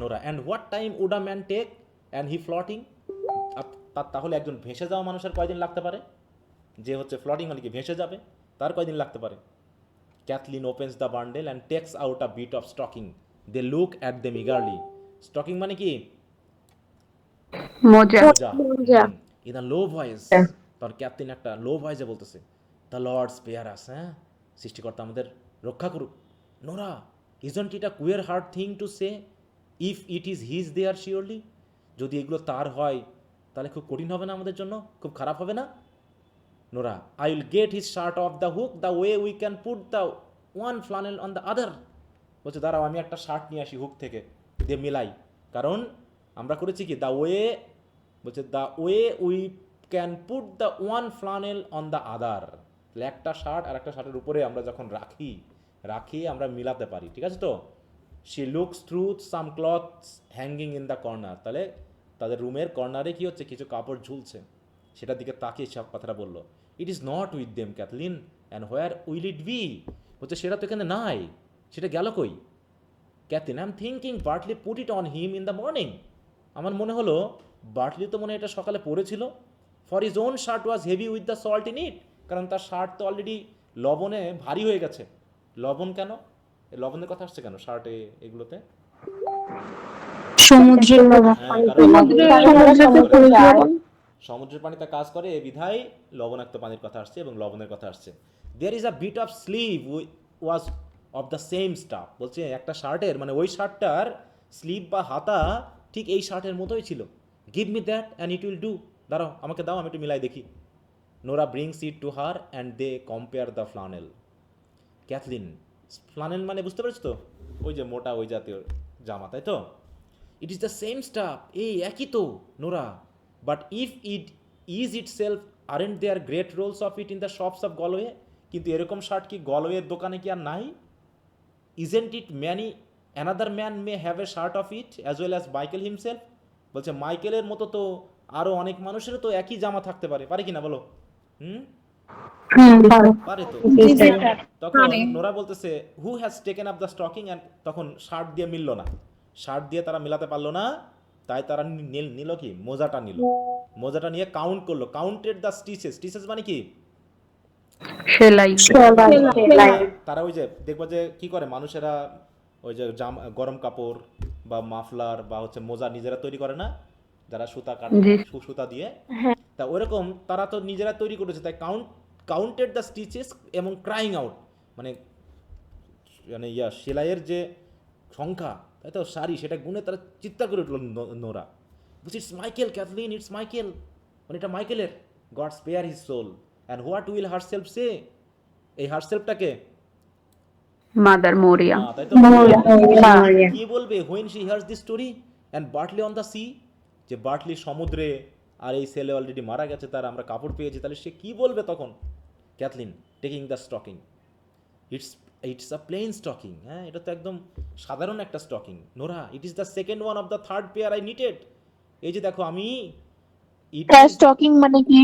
B: Nora, and what time would a man take and he floating? তাহলে একজন ভেসে যাওয়া মানুষের কয়দিন লাগতে পারে? যে হচ্ছে ফ্লটিং মানে কি? ভেসে যাবে, তার কয়দিন লাগতে পারে? Kathleen opens the bundle and takes out a bit of stocking, they look at them eagerly. Stocking মানে কি?
D: মোজা।
B: ইন আ লো ভয়েস, তার ক্যাপ্টেন একটা লো ভয়েসে বলতেছে, দ্য লর্ড স্পেয়ার আস, হ্যাঁ, সৃষ্টিকর্তা আমাদের রক্ষা করুক। Nora, isn't it a queer hard thing to say if it is his there surely? যদি এগুলো তার হয় তাহলে খুব কঠিন হবে না আমাদের জন্য? খুব খারাপ হবে না? Nora, I will get his shirt of the hook the way we can put the one flannel on the আদার। বলছে দাঁড়াও, আমি একটা শার্ট নিয়ে আসি হুক থেকে, দিয়ে মিলাই। কারণ আমরা করেছি কি? দ্য ওয়ে, বলছে the way we can put the one flannel on the আদার। একটা শার্ট আর একটা শার্টের উপরে আমরা যখন রাখি আমরা মিলাতে পারি, ঠিক আছে তো? She looks through some clothes hanging in the corner. তাহলে তাদের রুমের কর্নারে কি হচ্ছে? কিছু কাপড় ঝুলছে, সেটার দিকে তাকিয়ে সব কথাটা বললো। It is not with them Kathleen, and where will it be? বলছে সেটা তো এখানে নাই, সেটা গেল কই? Kathleen, I am thinking Bartley put it on him in the morning. আমার মনে হলো বার্টলি তো মনে হয় এটা সকালে পরেছিল। For his own shirt was heavy with the salt in it, কারণ তার শার্ট তো অলরেডি লবণে ভারী হয়ে গেছে। লবণ কেন? এই লবণের কথা আসছে কেন শার্টে এগুলোতে?
A: সমুদ্রের লবণ।
B: হ্যাঁ, কারণ
C: সমুদ্রে যায়।
B: সমুদ্রের পানিতে কাজ করে এ বিধায় লবণাক্ত পানির কথা আসছে এবং লবণের কথা আসছে। There is a bit of sleeve was of the same stuff, বলছে একটা শার্টের মানে ওই শার্টটার স্লিভ বা হাতা ঠিক এই শার্টের মতোই ছিল। Give me that and it will do, দাঁড়াও আমাকে দাও আমি একটু মিলাই দেখি। Nora brings it to her and they compare the flannel. Kathleen, flannel মানে বুঝতে পারছো তো, ওই যে মোটা ওই জাতীয় জামা, তাই তো? It is the same stuff, এই একই তো Nora, but if it is itself aren't there great rolls of it in the shops of Galway. কিন্তু এরকম শার্ট কি গলওয়ের দোকানে কি আর নাই? Isn't it many another man may have a shirt of it as well as Michael himself. বলছে মাইকেলের মতো তো আরও অনেক মানুষেরও তো একই জামা থাকতে পারে, পারে কি না বলো? হুম, পারে তো। তখন নোরা বলতেছে who has taken up the stocking, and তখন শার্ট দিয়ে মিলল না, শার্ট দিয়ে তারা মিলাতে পারলো না, তাই তারা নিল কি মোজাটা নিল। মোজাটা নিয়ে কাউন্ট করলো, কাউন্টেড দ্য স্টিচেস। স্টিচেস মানে কি?
D: সেলাই।
B: তারা ওই যে দেখবা যে কি করে মানুষেরা ওই যে গরম কাপড় বা মাফলার বা হচ্ছে মোজা নিজেরা তৈরি করে না, যারা সুতা কাটে
D: জি।
B: সুতা দিয়ে, তা ওইরকম তারা তো নিজেরা তৈরি করেছে, তাই কাউন্টেড দ্য স্টিচেস এবং ক্রাইং আউট, মানে মানে সেলাইয়ের যে সংখ্যা, তাই তো শাড়ি সেটা গুনে তারা চিৎকার করে উঠল নোরা, বলছি it's Michael Cathleen, it's Michael, মানে এটা মাইকেলের। God spare his soul and what will herself say. এই হারসেলফটাকে
D: মাদার মোরিয়া।
B: তাই তো কি বলবে when she hears this story and Bartley on the sea, যে বার্টলি সমুদ্রে আর এই ছেলে অলরেডি মারা গেছে, তার আমরা কাপড় পেয়েছি, তাহলে সে কি বলবে তখন? Kathleen taking the stocking, it's a plain stocking, হ্যাঁ এটা তো একদম সাধারণ একটা stocking Nora. It is the second one of the third pair I knitted. এই যে দেখো আমি
F: স্টকিং মানে কি?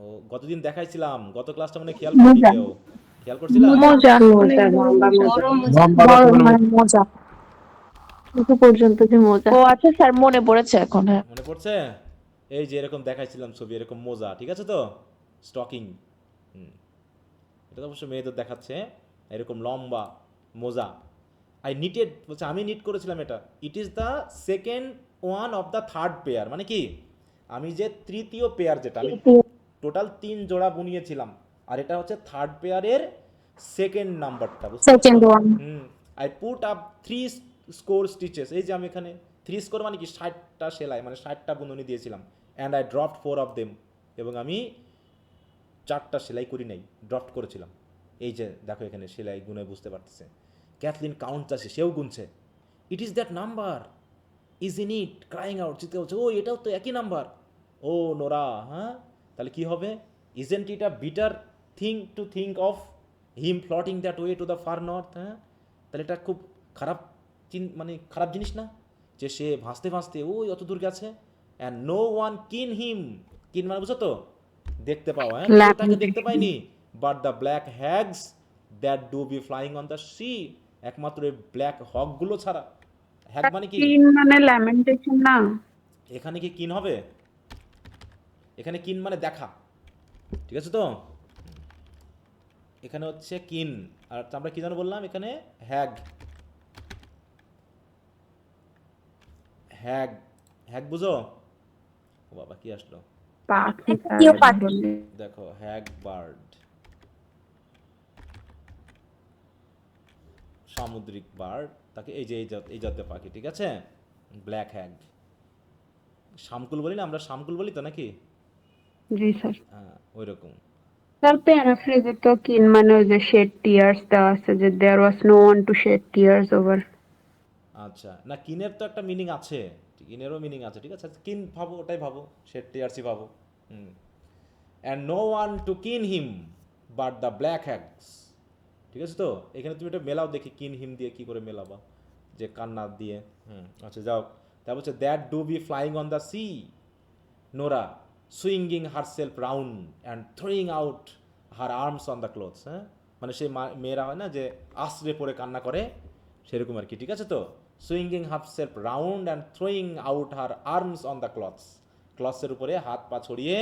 B: ও গতদিন দেখাইছিলাম, গত ক্লাসটা মানে খেয়াল করিনি কেউ, খেয়াল করছিলাম?
C: মোজা
A: মোজা এত পর্যন্ত যে মোজা।
F: ও আচ্ছা স্যার, মনে পড়েছে এখন। হ্যাঁ,
B: মনে পড়ছে? এই যে এরকম দেখাইছিলাম ছবি, এরকম মোজা, ঠিক আছে তো, স্টকিং। এটা তো অবশ্য মেয়েদের দেখাচ্ছে, এরকম লম্বা মোজা। আই নিটেড বলছে আমি নিট করেছিলাম এটা। ইট is the second one of the third pair, মানে কি আমি যে তৃতীয় পেয়ার, যেটা আমি টোটাল 3 জোড়া বুনিয়েছিলাম, আর এটা হচ্ছে থার্ড পেয়ারের সেকেন্ড নাম্বারটা।
A: Second one.
B: I put up 3 score stitches, এই যে আমি এখানে 3 স্কোর মানে কি 60টা সেলাই, মানে 60টা বুননি দিয়েছিলাম। And I dropped 4 of them, এবং আমি 4টা সেলাই করি নাই, ড্রপ করেছিলাম। এই যে দেখো এখানে সেলাই গুনে বুঝতে পারতেছে। ক্যাথলিন কাউন্ট আছে, সেও গুনছে। It is that number, is in it, crying out, চিৎকার করছে, ও এটাও তো একই নাম্বার। ও নোরা, হ্যাঁ তাহলে কি হবে? Isn't it a bitter thing to think of him floating that way to the far north. হ্যাঁ তাহলে এটা খুব খারাপ মানে খারাপ জিনিস না, যে সে ভাসতে ভাসতে ওই অত দূর গেছে। অ্যান্ড নো ওয়ান কিন হিম, কিন মানে বুঝো তো দেখতে পাওয়া, হ্যাঁ তাকে দেখতে পাইনি, but the black hags that do be flying on the sea, একমাত্র এই ব্ল্যাক হকগুলো ছাড়া। হ্যাগ মানে কি?
D: কিন মানে ল্যামেন্টেশন না?
B: এখানে কি কিন হবে? এখানে কিন মানে দেখা, ঠিক আছে তো, এখানে হচ্ছে কিন। আর আমরা কি যেন বললাম এখানে? হ্যাগ, হ্যাগ, হ্যাগ বুঝো? ও বাবা কি আসলো, দেখো হ্যাগ বার্ড, সামুদ্রিক বার্ড, তাকে এই যে এই জাতীয় পাখি, ঠিক আছে, ব্ল্যাক হ্যাগ। শামকুল বলি না আমরা, শামকুল বলি তো নাকি?
D: জি স্যার।
B: হ্যাঁ ওই রকম।
D: স্যার প্যারাফ্রেজে তো কিন মানে ওই যে শেড টিয়ার্স দেওয়া আছে, যে there was no one to shed tears over.
B: আচ্ছা না, কিনের তো একটা মিনিং আছে, কিনেরও মিনিং আছে, ঠিক আছে, কিন ভাবো, ওটাই ভাবো, শেড টিয়ার্সই ভাবো। অ্যান্ড নো ওয়ান টু কিন হিম বাট দ্য ব্ল্যাক হ্যাগস, ঠিক আছে তো। এখানে তুমি এটা মেলাও দেখি, কিন হিম দিয়ে কি করে মেলাবা, যে কান্না দিয়ে। আচ্ছা যাও, তারপর হচ্ছে that do be flying on the sea, Nora swinging herself round and throwing out her arms on the clothes. হ্যাঁ মানে সেই মেয়েরা হয় না যে আশ্রে পড়ে কান্না করে, সেরকম আর কি, ঠিক আছে তো। Swinging herself round and throwing out her arms on the clothes, ক্লথসের উপরে হাত পা ছড়িয়ে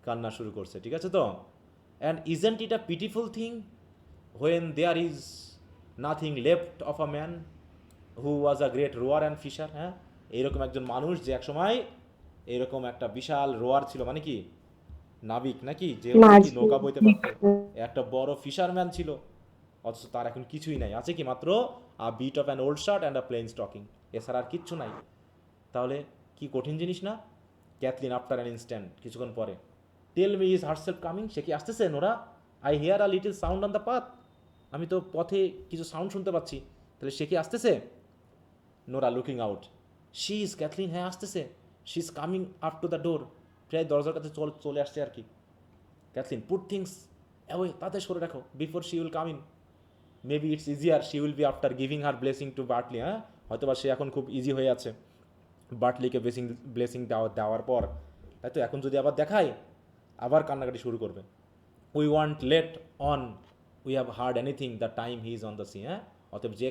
B: কান্না শুরু করছে, ঠিক আছে তো। And isn't it a pitiful thing when there is nothing left of a man who was a great rower and fisher. হ্যাঁ, এইরকম একজন মানুষ যে একসময় এইরকম একটা বিশাল রোয়ার ছিল, মানে কি নাবিক নাকি, যে হচ্ছে কি নৌকা বইতে পারতো, একটা বড় ফিশারম্যান ছিল, অথচ তার এখন কিছুই নাই, আছে কি মাত্র a bit of an old shirt and a plain stocking, এছাড়া আর কিচ্ছু নাই। তাহলে কি কঠিন জিনিস না? ক্যাথলিন আফটার অ্যান ইনস্ট্যান্ট, কিছুক্ষণ পরে, tell me is herself coming, সে কি আসতেছে Nora? I hear a little sound on the path, আমি তো পথে কিছু সাউন্ড শুনতে পাচ্ছি, তাহলে সে কি আসতেছে? Nora looking out, she is Kathleen, হ্যাঁ আসতেছে, she is coming up to the door, প্রায় দরজার কাছে চলে আসছে আর কি। ক্যাথলিন পুট থিংস অ্যাওয়ে, তাতে সরে রাখো, before she will come in, maybe it's easier she will be after giving her blessing to Bartley. হ্যাঁ, হয়তোবা সে এখন খুব ইজি হয়ে আছে বার্টলিকে ব্লেসিং দেওয়ার পর, তাই তো এখন যদি আবার দেখায় আবার কান্নাকাটি শুরু করবে। We want let on we have heard anything the time he is on the sea. হ্যাঁ, অতএব যে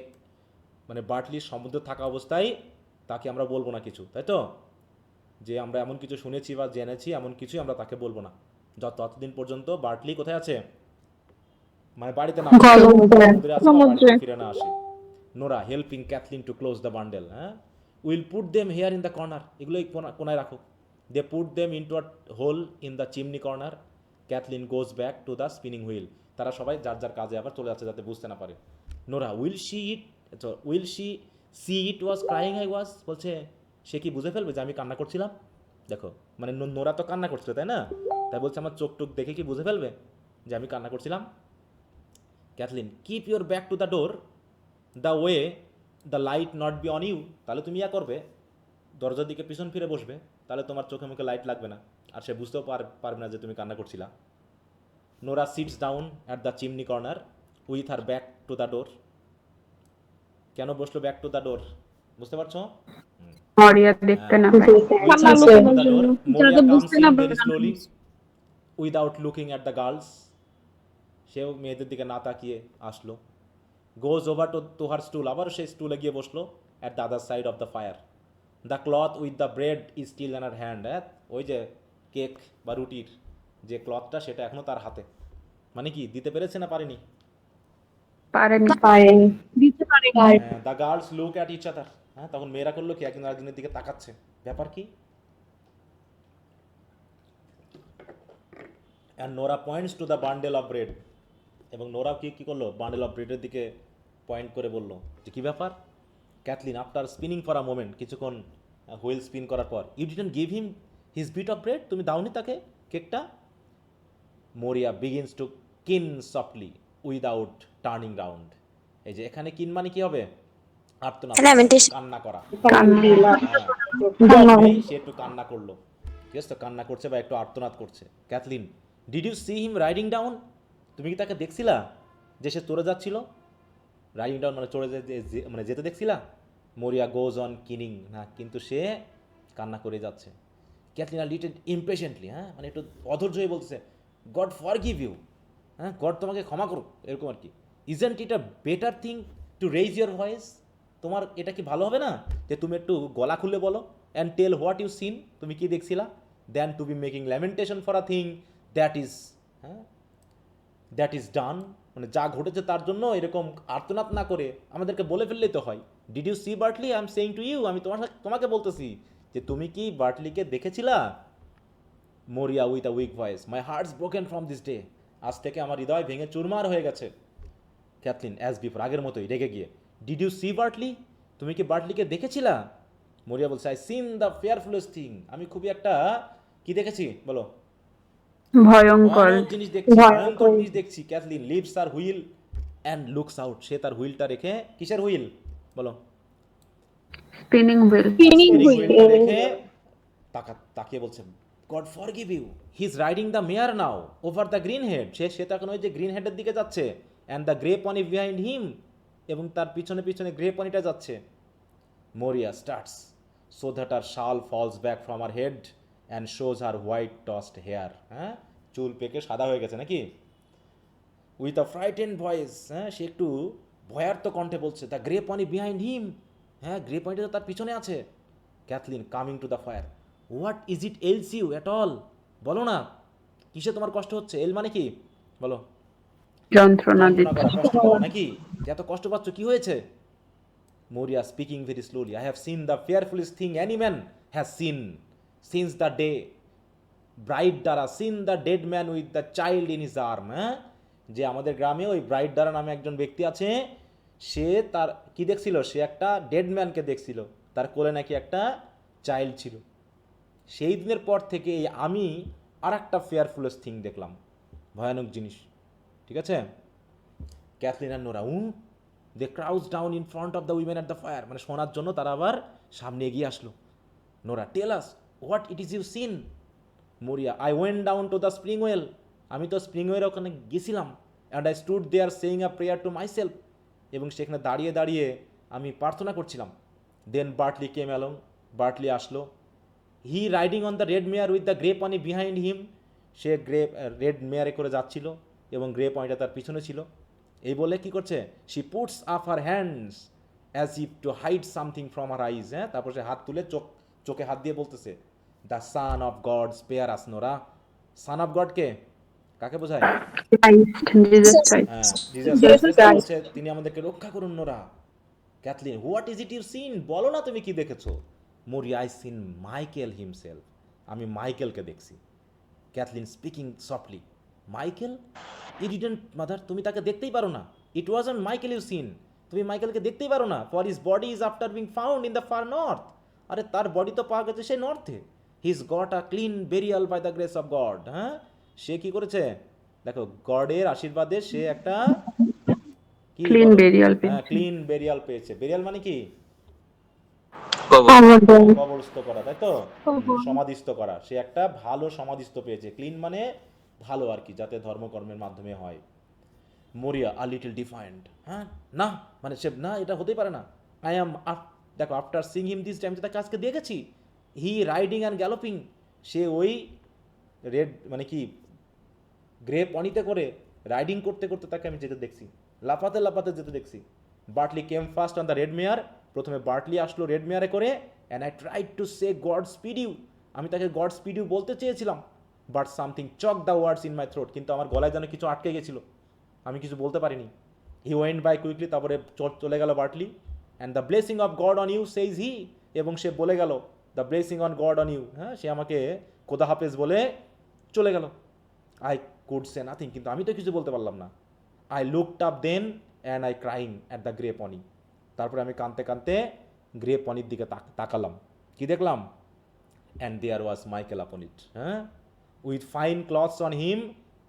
B: মানে বার্টলির সমুদ্রে থাকা অবস্থায় তাকে আমরা বলবো না কিছু, তাই তো, যে আমরা এমন কিছু শুনেছি বা জেনেছি এমন কিছুই আমরা তাকে বলবো না ততদিন পর্যন্ত বার্টলি কোথায় আছে, মানে বাড়িতে না সমুদ্রে আছে বা বাড়িতে ফিরে না আসে। Nora helping Cathleen to close the bundle. হ্যাঁ, will put them here in the corner, এগুলো এই কোনায় রাখো। They put them into a hole in the chimney corner. Cathleen goes back to the spinning wheel, তারা সবাই যার যার কাজে আবার চলে যাচ্ছে যাতে বুঝতে না পারে। Nora will she see it was crying I was, বলছে সে কি বুঝে ফেলবে যে আমি কান্না করছিলাম? দেখো, মানে নোরা তো কান্না করছিল তাই না, তাই বলছে আমার চোখ টোক দেখে কি বুঝে ফেলবে যে আমি কান্না করছিলাম? Kathleen keep your back to the door the way the light not be on you, তাহলে তুমি ইয়া করবে, দরজার দিকে পিছন ফিরে বসবে, তাহলে তোমার চোখে মুখে লাইট লাগবে না, আর সে বুঝতেও পারবে না যে তুমি কান্না করছিলা। Nora sits down at the chimney corner with her back to the door. কেন বসলো ব্যাক টু দ্য ডোর, বুঝতে পারছো?
D: মরিয়া দেখতে না পায়।
B: Slowly without looking at the girls, সেও মেয়েদের দিকে না তাকিয়ে আসলো। গোজ ওভার টু হার স্টুল, আবার সেই স্টুলে গিয়ে বসলো at the other side of the fire. The cloth with the bread is still in her hand, ওই যে কেক বা রুটির যে ক্লথটা সেটা এখনো তার হাতে, মানে কি দিতে পেরেছে না পারেনি?
D: পারেনি।
B: The girls look at each other, হ্যাঁ, তখন মেয়েরা করলো কি একজন আরেকজনের দিকে তাকাচ্ছে, ব্যাপার কি? And Nora points to the bundle of bread, এবং নোরা কি করলো, বান্ডেল অফ ব্রেডের দিকে পয়েন্ট করে বললো যে কী ব্যাপার? Kathleen after spinning for a moment, কিছুক্ষণ হুইল স্পিন করার পর, you didn't give him his bit of bread, তুমি দাওনি তাকে কেকটা? Maurya begins to keen softly without turning round, এই যে এখানে কিন মানে কি হবে? আর্তনাদ, কান্না করা। সে একটু কান্না করলো, ঠিক আছে, কান্না করছে বা একটু আর্তনাদ করছে। Kathleen did you see him riding down, তুমি কি তাকে দেখছিলা যে সে চলে যাচ্ছিল? রাইডিং ডাউন মানে চলে মানে যেতে দেখছিলা? মোরিয়া গোজ অন কিনিং, না কিন্তু সে কান্না করে যাচ্ছে। ক্যাথলিন আর লিটেড ইমপেশেন্টলি, হ্যাঁ, মানে একটু অধৈর্য হয়ে বলতেছে, গড ফর গিভ ইউ, হ্যাঁ, গড তোমাকে ক্ষমা করুক, এরকম আর কি। Isn't it a better thing to raise your voice, তোমার এটা কি ভালো হবে না যে তুমি একটু গলা খুলে বলো, and tell what you seen, তুমি কি দেখছিলা, then to be making lamentation for a thing that is, হ্যাঁ, দ্যাট ইজ ডান, মানে যা ঘটেছে তার জন্য এরকম আর্তনাদ না করে আমাদেরকে বলে ফেললেই তো হয়। Did you see Bartley, I am saying to you, আমি তোমাকে বলতেছি যে তুমি কি বার্টলিকে দেখেছিলা? Maurya with a weak voice, my heart's broken from this day, আজ থেকে আমার হৃদয় ভেঙে চুরমার হয়ে গেছে। ক্যাথলিন অ্যাজ বিফোর, আগের মতোই রেগে গিয়ে, ডিড ইউ সি বার্টলি, তুমি কি বার্টলিকে দেখেছিলা? মোরিয়া বলছে, আই সিন দ্য ফেয়ারফুলেস্ট থিং, আমি খুবই একটা কি দেখেছি বলো,
D: ভয়ঙ্কর
B: জিনিস দেখছি, ভয়ঙ্কর জিনিস দেখছি। Cathleen leaves her wheel and looks out, সে তার হুইলটা রেখে, কিসের হুইল বলো?
D: স্পিনিং হুইল
B: রেখে তাকিয়ে বলছে, God forgive you, he is riding the mare now over the green head, সে তো এখন ওই যে গ্রিন হেডের দিকে যাচ্ছে, and the grey pony behind him, এবং তার পিছনে পিছনে গ্রে পনিটা যাচ্ছে। Maurya starts so that her shawl falls back from her head and shows her white tossed hair, হ্যাঁ, চুল পেকে সাদা হয়ে গেছে নাকি। উইথ আ ফ্রাইটেন্ড ভয়েস, হ্যাঁ, সে একটু ভয়ার্ত কণ্ঠে বলছে, the grey pony behind him, হ্যাঁ, গ্রে পনিটা তো তার পিছনে আছে। Kathleen coming to the fire, what is it ails you at all, বলো না কিসে তোমার কষ্ট হচ্ছে, এল মানে কি বলো?
D: যন্ত্রণা
B: যন্ত্রণা করা,
D: দিচ্ছে।
B: কষ্ট পাওয়া নাকি? যে এত কষ্ট পাচ্ছ কি হয়েছে? Moria speaking very slowly. I have seen the fearfulest thing any man has seen since the day Bride দ্বারা seen the dead man with the child in his arm. হ্যাঁ, যে আমাদের গ্রামে ওই ব্রাইট দ্বারা নামে একজন ব্যক্তি আছে, সে তার কি দেখছিল? সে একটা ডেড ম্যানকে দেখছিল, তার কোলে নাকি একটা চাইল্ড ছিল। সেই দিনের পর থেকে আমি আর একটা ফেয়ারফুলেস্ট থিং দেখলাম, ভয়ানক জিনিস। ঠিক আছে, ক্যাথলিন আর Nora they crouch down in front of the women at the fire, মানে শোনার জন্য তারা আবার সামনে এগিয়ে আসলো। Nora, tell us what it is you seen. Maurya, I went down to the spring well, আমি তো স্প্রিং ওয়েল ওখানে গেছিলাম। And I stood there saying a prayer to myself, এবং সেখানে দাঁড়িয়ে দাঁড়িয়ে আমি প্রার্থনা করছিলাম। Then Bartley came along, Bartley আসলো। হি riding on the red mare with the grey pony behind him, সে রেড মেয়ারে করে যাচ্ছিল এবং গ্রে পনিটা তার পিছনে ছিল। এই বলে কি করছে? She puts up her hands as if to hide something from her eyes. হ্যাঁ, তারপর সে হাত তুলে চোখে হাত দিয়ে বলতেছে, the son of God spare us. Nora, son of God কে, কাকে বোঝায়?
D: Jesus Christ.
B: হ্যাঁ, জিসাস ক্রাইস্টকে বলছে তিনি আমাদেরকে রক্ষা করুন। Nora, Cathleen, what is it you seen, বলো না তুমি কি দেখেছো? Maurya, I seen Michael himself, আমি মাইকেলকে দেখছি। Kathleen speaking softly, Michael? I didn't mother, তুমি তাকে দেখতেই পারো না। It wasn't Michael you seen, তুমি মাইকেলকে দেখতেই পারো না। For his body is after being found in the far north, আরে তার বডি তো পাওয়া গেছে সেই নর্থে। His got a clean burial by the grace of God. হ্যাঁ, সে কি করেছে দেখো, গডের আশীর্বাদে সে একটা কি
D: ক্লিন বেরিয়াল
B: হ্যাঁ,
D: পেয়েছে।
B: ক্লিন বেরিয়াল পেয়েছে। বেরিয়াল মানে কি?
A: আমার দেন।
B: কবরস্থ করা, তাই তো, সমাধিস্থ করা। সে একটা ভালো সমাধিস্থ পেয়েছে। ক্লিন মানে ভালো আর কি, যাতে ধর্মকর্মের মাধ্যমে হয়। মোরিয়া, আ লিটল ডিফাইন্ড, হ্যাঁ না, মানে সে না, এটা হতেই পারে না। আই অ্যাম, দেখো, after seeing him this time, তাকে আজকে দেখেছি। হি রাইডিং অ্যান্ড গ্যালোপিং, সে ওই রেড মানে কি গ্রে পনিতে করে রাইডিং করতে করতে তাকে আমি যেতে দেখছি, লাফাতে লাফাতে যেতে দেখছি। Bartley came first on the red mare, প্রথমে বার্টলি আসলো রেড মেয়ারে করে। And I tried to say God speed you, আমি তাকে গড স্পিড ইউ বলতে চেয়েছিলাম। But something choke the words in my throat, কিন্তু আমার গলায় যেন কিছু আটকে গেছিলো, আমি কিছু বলতে পারিনি। হি ওয়েন্ট বাই কুইকলি, তারপরে চলে গেল Bartley. And the blessing of God on you says he, এবং সে বলে গেল the blessing on God on you. হ্যাঁ, সে আমাকে খোদা হাফেজ বলে চলে গেল। আই কুড সে নাথিং, কিন্তু আমি তো কিছু বলতে পারলাম না। I looked up then and I crying at the grey pony, তারপরে আমি কাঁদতে কাঁদতে গ্রে পনির দিকে তাকালাম। কি দেখলাম? অ্যান্ড দেয়ার ওয়াজ মাইকেল আপন ইট, হ্যাঁ, with fine clothes on him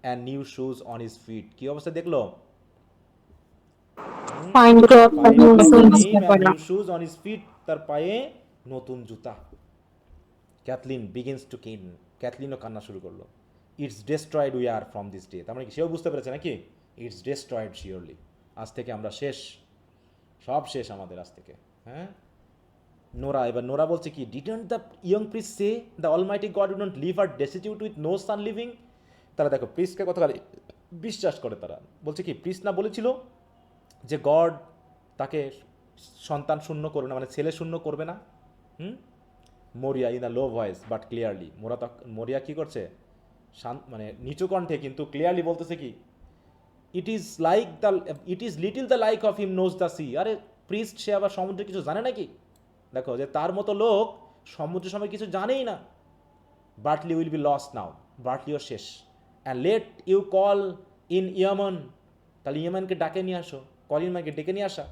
B: and new shoes on his fit. কি অবস্থা দেখলো?
A: Fine cloth
B: new shoes on his fit, তার পায়ে নতুন জুতা। ক্যাথলিন বিগিনস টু কিন, ক্যাথলিনও কান্না শুরু করলো। It's destroyed we are from this day, তার মানে কি সেও বুঝতে পেরেছে নাকি? ইটস ডেস্ট্রয়েড শিওরলি, আজ থেকে আমরা শেষ, সব শেষ আমাদের আজ থেকে। হ্যাঁ, নোরা, এবার নোরা বলছে কি, didn't the young priest say the Almighty God would not leave her destitute with no son living. তারা দেখো প্রিস্টকে কতকাল বিশ্বাস করে, তারা বলছে কি, প্রিস্ট না বলেছিল যে গড তাকে সন্তান শূন্য করবে না, মানে ছেলে শূন্য করবে না। Maurya in a low voice but clearly, Maurya কি করছে, মানে নিচু কণ্ঠে কিন্তু ক্লিয়ারলি বলতেছে কি, it is little the like of him knows the sea. আরে প্রিস্ট, সে আবার সমুদ্রে কিছু জানে নাকি? দেখো, যে তার মতো লোক সমুদ্র সময় কিছু জানেই না। Bartley will be lost now, বার্টলিও শেষ। And let you call in Eamon, তাহলে ইয়ামানকে ডাকে নিয়ে আসো, কলিন মাইকে ডেকে নিয়ে আসা।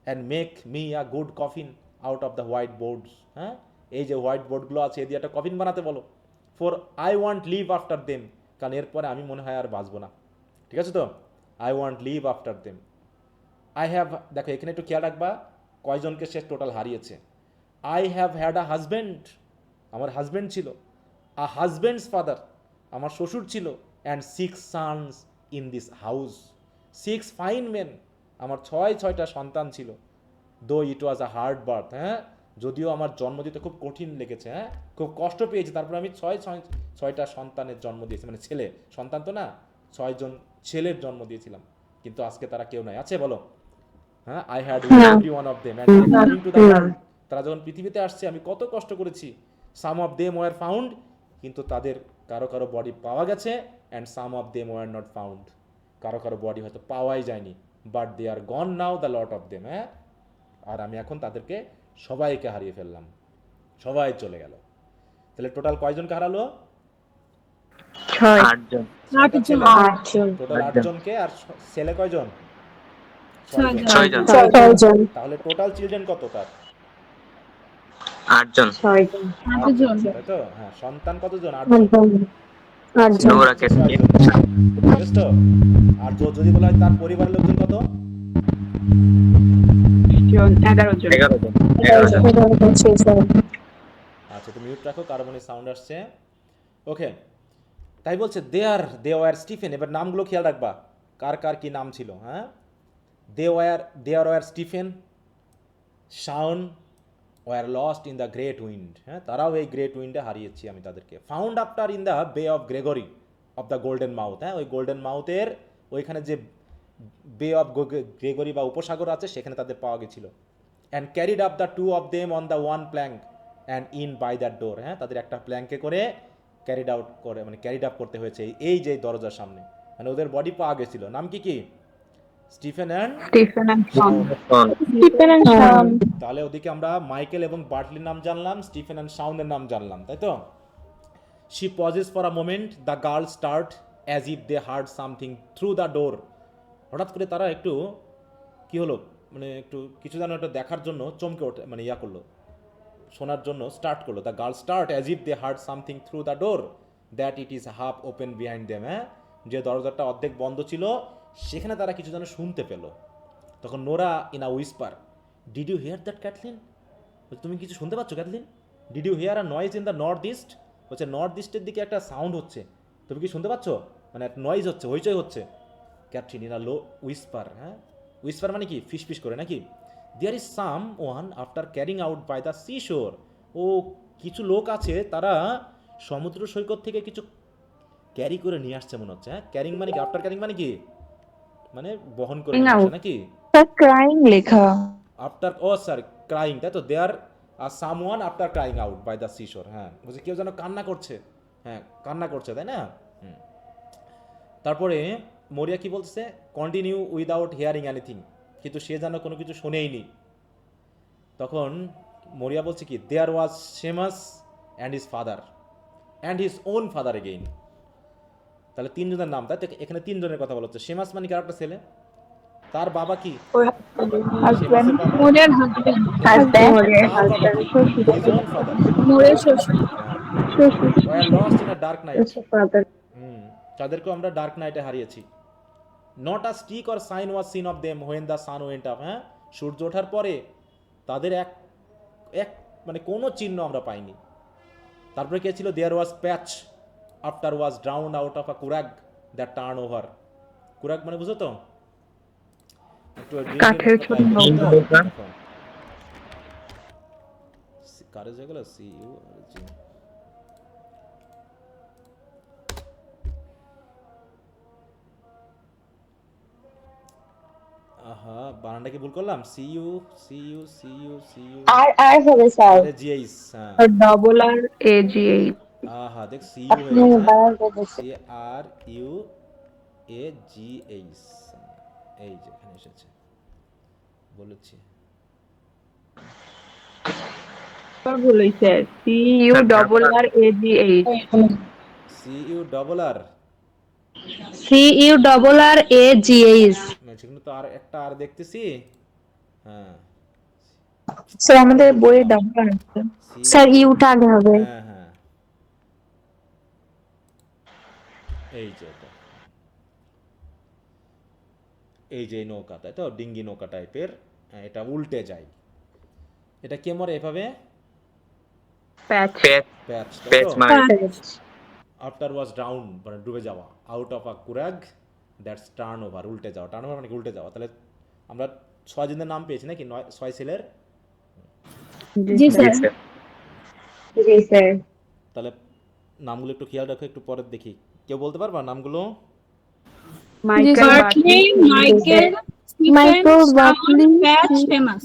B: And make me a good coffin out of the white boards. হ্যাঁ, এই যে হোয়াইট বোর্ডগুলো আছে, এই দিয়ে একটা কফিন বানাতে বলো। For I want live after them, কারণ এরপরে আমি মনে হয় আর বাঁচবো না। ঠিক আছে তো, I want live after them. I have, দেখো এখানে একটু খেয়াল রাখবা কয়জনকে সে টোটাল হারিয়েছে। I have had a husband, আমার হাজব্যান্ড ছিল। আ হাজব্যান্ডস ফাদার, আমার শ্বশুর ছিল। And 6 sons in this house, 6 fine men, আমার 6টা সন্তান ছিল। দো ইট ওয়াজ আ হার্ড বার্থ, হ্যাঁ, যদিও আমার জন্ম দিতে খুব কঠিন লেগেছে, হ্যাঁ, খুব কষ্ট পেয়েছি, তারপরে আমি 6টা সন্তানের জন্ম দিয়েছি, মানে ছেলে সন্তান তো না, 6জন ছেলের জন্ম দিয়েছিলাম, কিন্তু আজকে তারা কেউ নাই। আছে বলো? হ্যাঁ, I had every one of them and coming to the world, তারা যখন পৃথিবীতে আসছে আমি কত কষ্ট করেছি। Some of them were found, কিন্তু তাদের কারো কারো বডি পাওয়া গেছে। And some of them were not found, কারো কারো বডি হয়তো পাওয়াই যায়নি, but they are gone now the lot of them, হ্যাঁ। আর আমি এখন তাদেরকে সবাইকে হারিয়ে ফেললাম, সবাই চলে গেল। তাহলে টোটাল কয়জনকে হারালো?
D: 6
H: আটজন।
B: টোটাল 8 জনকে। আর ছেলে কয়জন? 6 জন।
H: 6 জন।
A: 6 জন।
B: তাহলে টোটাল চিলড্রেন কত তার?
H: 8 জন।
A: 6 জন।
B: 8 জন, তাই তো? হ্যাঁ, সন্তান কতজন? 8 জন।
A: 8 জন।
H: নোরাকে
B: 6 জন, বুঝেছ তো? আর যদি বলা হয় তার পরিবারের লোকজন কত?
D: 11 জন।
H: 11 জন। 11 জন।
B: আচ্ছা, তুমি মিউট রাখো, কার্বনের সাউন্ড আসছে। ওকে, তাই বলছে দে ওয়ার স্টিফেন। এবার নামগুলো খেয়াল রাখবা, কার কার কি নাম ছিল, হ্যাঁ। They were Stephen, Shawn were lost in the great wind, হ্যাঁ, তারাও এই গ্রেট উইন্ডে হারিয়েছি আমি তাদেরকে। Found after in the Bay of Gregory of the golden mouth, হ্যাঁ, ওই গোল্ডেন মাউথের ওইখানে যে বে অফ গ্রেগরি বা উপসাগর আছে, সেখানে তাদের পাওয়া গেছিল। And carried up the 2 of them on the one plank and in by that door, হ্যাঁ, তাদের একটা প্ল্যাঙ্কে করে ক্যারিড আপ করতে হয়েছে এই যে দরজার সামনে, মানে ওদের বডি পাওয়া গেছিল। নাম কি কি? স্টিফেন অ্যান্ড
D: শন।
B: তাহলে ওদিকে আমরা মাইকেল এবং বার্টলির নাম জানলাম, স্টিফেন অ্যান্ড শাউনের নাম জানলাম, তাই তো? She pauses for a moment, the girl start as if they heard something through the door. হঠাৎ করে তারা একটু কি হলো, মানে একটু কিছু যেন একটা দেখার জন্য চমকে ওঠে, মানে করলো, শোনার জন্য স্টার্ট করলো। The girl start as if they heard something through the door that it is half open behind them, হ্যাঁ, যে দরজাটা অর্ধেক বন্ধ ছিল, সেখানে তারা কিছু যেন শুনতে পেল। তখন Nora in a whisper, did you hear that Cathleen? তুমি কিছু শুনতে পাচ্ছ Cathleen? Did you hear a noise in the north east? হচ্ছে নর্থ ইস্টের দিকে একটা সাউন্ড হচ্ছে, তুমি কি শুনতে পাচ্ছ? মানে একটা নয়েজ হচ্ছে, হইচই হচ্ছে। Cathleen in a low whisper, হ্যাঁ, উইসপার মানে কি? ফিসফিস করে নাকি? There is some one after carrying out by the sea shore. ও কিছু লোক আছে, তারা সমুদ্র সৈকত থেকে কিছু ক্যারি করে নিয়ে আসছে মনে হচ্ছে, হ্যাঁ। ক্যারিং মানে কি? আফটার ক্যারিং মানে কি? মানে বহন করে নিয়ে আসে নাকি?
F: ক্রাইং লেখা।
B: আফটার, ও স্যার, ক্রাইং, তাই তো? There are someone after crying out by the seashore, হ্যাঁ, বলছে কেউ যেন কান্না করছে, হ্যাঁ, কান্না করছে, তাই না? তারপরে মরিয়া কি বলছে? কন্টিনিউ উইদাউট হিয়ারিং এনিথিং, কিন্তু সে যেন কোনো কিছু শোনেইনি। তখন মরিয়া বলছে কি? There was Sheamus and his father and his own father again. তাহলে 3 জনের নাম, তাই তো? এখানে 3 জনের কথা বলা হচ্ছে। শেমাস মানে কি? আর একটা ছেলে, তার বাবা কি? শেমাসের বাবা,
C: মোরের হাজবেন্ড।
B: তার বাবা কি? হিজ ওন ফাদার,
C: মোরের শ্বশুর।
B: Were lost in a dark night. তাদেরকেও আমরা ডার্ক নাইটে হারিয়েছি। Not a stick or sign was seen of them when the sun went up, হ্যাঁ, সূর্য ওঠার পরে তাদের এক মানে কোনো চিহ্ন আমরা পাইনি। তারপরে কে ছিল? There was Patch after was drowned out of a curagh that turn over. Curagh মানে বুঝো তো? একটু
D: কাঠের ছোট নৌকা।
B: কারে যেগুলো সি ইউ জি। আহা, বানানটা কি ভুল করলাম? সি ইউ
A: আর হবে স্যার।
B: জিএইচ, হ্যাঁ।
D: Double R AGH.
B: আহা, দেখ সি ইউ হয়ে গেছে, C R U A G H, এই যে এখানে এসেছে, বলেছি।
D: ভুল হইছে। CU double R AGH.
B: CU double R
A: CURRAGH।
B: সেখানে তো আর একটা আর দেখতেছি, হ্যাঁ।
A: স্যার আমাদের বইয়ে ডাবল আছে। স্যার ইউটা আগে হবে।
B: হ্যাঁ হ্যাঁ, এই যে এটা, এই যে নৌকা, তাই তো? ডিঙ্গি নৌকা টাইপের, এটা উল্টে যায়। এটা কে মরে এভাবে?
D: প্যাচ।
B: প্যাচ,
H: পেজ মানে
B: আফটার ওয়াজ ডাউন মানে ডুবে যাওয়া, out of a curagh that's turn over, উল্টে যাওয়া। টার্ন ওভার মানে উল্টে যাওয়া। তাহলে আমরা 6 জনের নাম পেয়েছি নাকি? 6 ছেলের।
A: জি স্যার। জি স্যার।
B: তাহলে নামগুলো একটু খেয়াল রাখো, একটু পরে দেখি। কেউ বলতে পারবা নামগুলো?
D: Michael Bartley,
C: Michael Bartley, Patch, ফেমাস।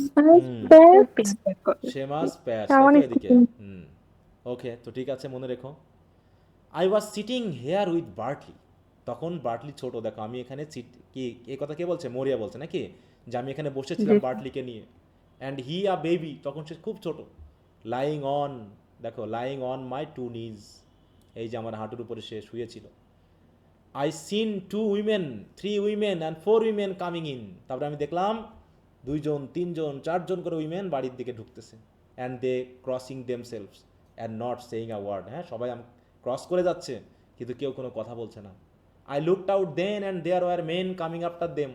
B: শেমাস প্যাচ, এদিকে। ওকে, তো ঠিক আছে, মনে রেখো। I was sitting here with Bartley, তখন বার্টলি ছোট, দেখো আমি এখানে কি এই কথা কে বলছে, মরিয়া বলছে নাকি, যে আমি এখানে বসেছিলাম বার্টলিকে নিয়ে, অ্যান্ড হি আ বেবি, তখন সে খুব ছোট, লাইং অন, দেখো lying on my two knees, এই যে আমার হাঁটুর উপরে সে শুয়েছিল। I seen 2 women 3 women and 4 women coming in, তারপরে আমি দেখলাম 2 জন 3 জন 4 জন করে উইমেন বাড়ির দিকে ঢুকতেছে, and they crossing themselves and not saying a word, হ্যাঁ সবাই ক্রস করে যাচ্ছে কিন্তু কেউ কোনো কথা বলছে না। I looked out then and there were men coming after them,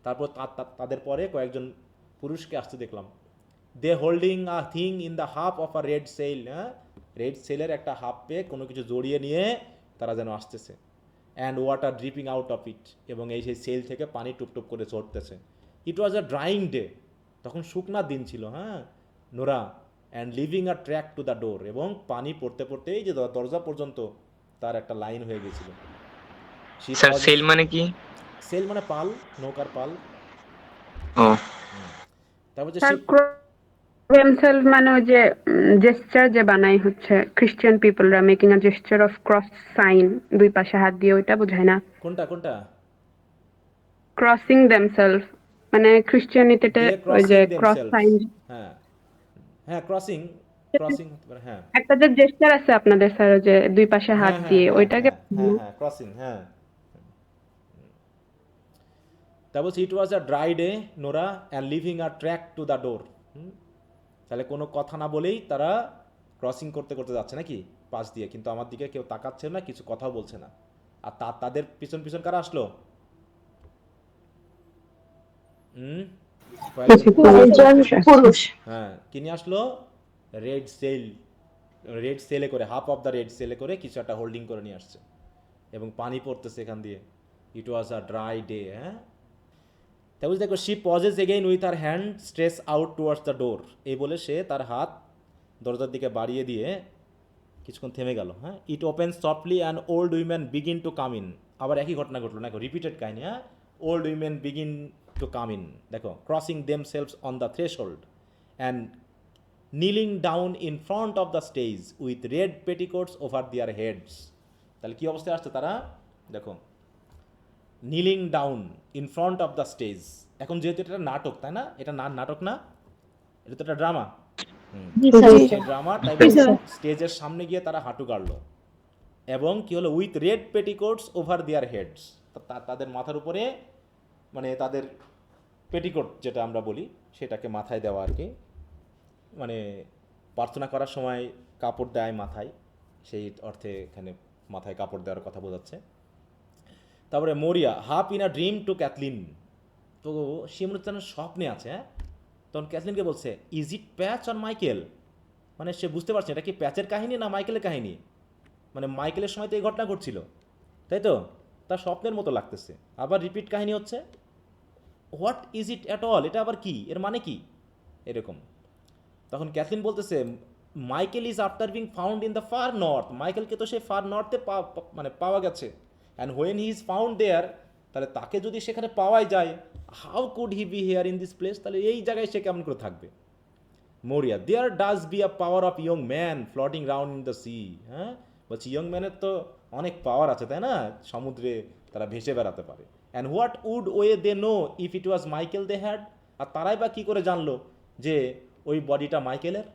B: তারপর তাদের পরে কয়েকজন পুরুষকে আসতে দেখলাম। They holding a thing in the half of a red sail, হ্যাঁ রেড সেলের একটা হাফ পে কোনো কিছু জড়িয়ে নিয়ে তারা যেন আসতেছে, and water dripping out of ইট, এবং এই সেই সেল থেকে পানি টুপটুপ করে চড়তেছে। ইট ওয়াজ আ ড্রাইং ডে, তখন শুকনার দিন ছিল, হ্যাঁ Nora, and leaving a track to the ডোর, এবং পানি পড়তে পড়তে এই যে দরজা পর্যন্ত তার একটা লাইন হয়ে গেছিল।
H: স্যার সেল মানে কি?
B: সেল মানে পাল, নৌকার পাল।
H: ও
B: তারপর যে
D: স্যার themselves মানে ওই যে জেস্চার যে বানাই হচ্ছে খ্রিস্টান পিপলরা making a gesture of cross sign, দুই পাশে হাত দিয়ে, ওইটা বোঝায় না?
B: কোনটা
D: ক্রসিং দেমসেলফ মানে খ্রিস্টানিটিতে
B: They
D: ওই যে
B: crossing
D: ক্রস
B: themselves,
D: সাইন,
B: হ্যাঁ হ্যাঁ ক্রসিং হতে পারে, হ্যাঁ
D: একটা যে জেস্চার আছে আপনাদের স্যার ওই যে দুই পাশে হাত দিয়ে, ওইটাকে
B: হ্যাঁ ক্রসিং, হ্যাঁ। তারপর it was a dry day Nora and leaving a track to the door, তাহলে কোনো কথা না বলেই তারা ক্রসিং করতে করতে যাচ্ছে নাকি পাশ দিয়ে, কিন্তু আমার দিকে কেউ তাকাচ্ছে না, কিছু কথাও বলছে না। আর তাদের পিছন পিছন কারা আসলো?
C: পুরুষ।
B: হ্যাঁ কি নিয়ে আসলো? রেড সেলে করে, হাফ অফ দ্য রেড সেলে করে কিছু একটা হোল্ডিং করে নিয়ে আসছে, এবং পানি পড়তেছে এখান দিয়ে। ইট ওয়াজ আ ড্রাই ডে, হ্যাঁ। তারপর দেখো she pauses again with her hand stretched out towards the door, এই বলে সে তার হাত দরজার দিকে বাড়িয়ে দিয়ে কিছুক্ষণ থেমে গেল, হ্যাঁ। It open softly and old women begin to come in, আবার একই ঘটনা ঘটলো, দেখো রিপিটেড কাহিনী, হ্যাঁ। Old women begin to come in, দেখো crossing themselves on the threshold and kneeling down in front of the stage with red petticoats over their heads, তাহলে কি অবস্থায় আসছে তারা? দেখো kneeling down in front of the stage, এখন যেহেতু এটা নাটক, তাই না, এটা নাটক না, এটা তো একটা ড্রামা, ড্রামা তাই স্টেজের সামনে গিয়ে তারা হাঁটু গাড়লো, এবং কি হলো, with red petticoats over their heads, তাদের মাথার উপরে, মানে তাদের পেটিকোট যেটা আমরা বলি সেটাকে মাথায় দেওয়া আর কি, মানে প্রার্থনা করার সময় কাপড় দেয় মাথায়, সেই অর্থে এখানে মাথায় কাপড় দেওয়ার কথা বোঝাচ্ছে। তারপরে Maurya half in a dream to Cathleen, তো সে মনে হচ্ছে স্বপ্নে আছে, হ্যাঁ। তখন ক্যাথলিনকে বলছে is it patch on Michael, মানে সে বুঝতে পারছে এটা কি প্যাচের কাহিনী না মাইকেলের কাহিনী, মানে মাইকেলের সময় তো এই ঘটনা ঘটছিল, তাই তো, তার স্বপ্নের মতো লাগতেছে। আবার রিপিট কাহিনী হচ্ছে, what is it at all, এটা আবার কি, এর মানে কি, এরকম। তখন ক্যাথলিন বলতেছে Michael is after being found in the far north, মাইকেলকে তো সে ফার নর্থে মানে পাওয়া গেছে, and when he is found there, তাহলে তাকে যদি সেখানে পাওয়াই যায়, how could he be here in this place, তাহলে এই জায়গায় সে কেমন করে থাকবে। Maurya there does be a power of young man floating round in the sea, হ্যাঁ বলছি ইয়ং ম্যানের তো অনেক পাওয়ার আছে, তাই না, সমুদ্রে তারা ভেসে বেড়াতে পারে। And what would way they know if it was Michael they had, আর তারাই বা কী করে জানলো যে ওই বডিটা মাইকেলের,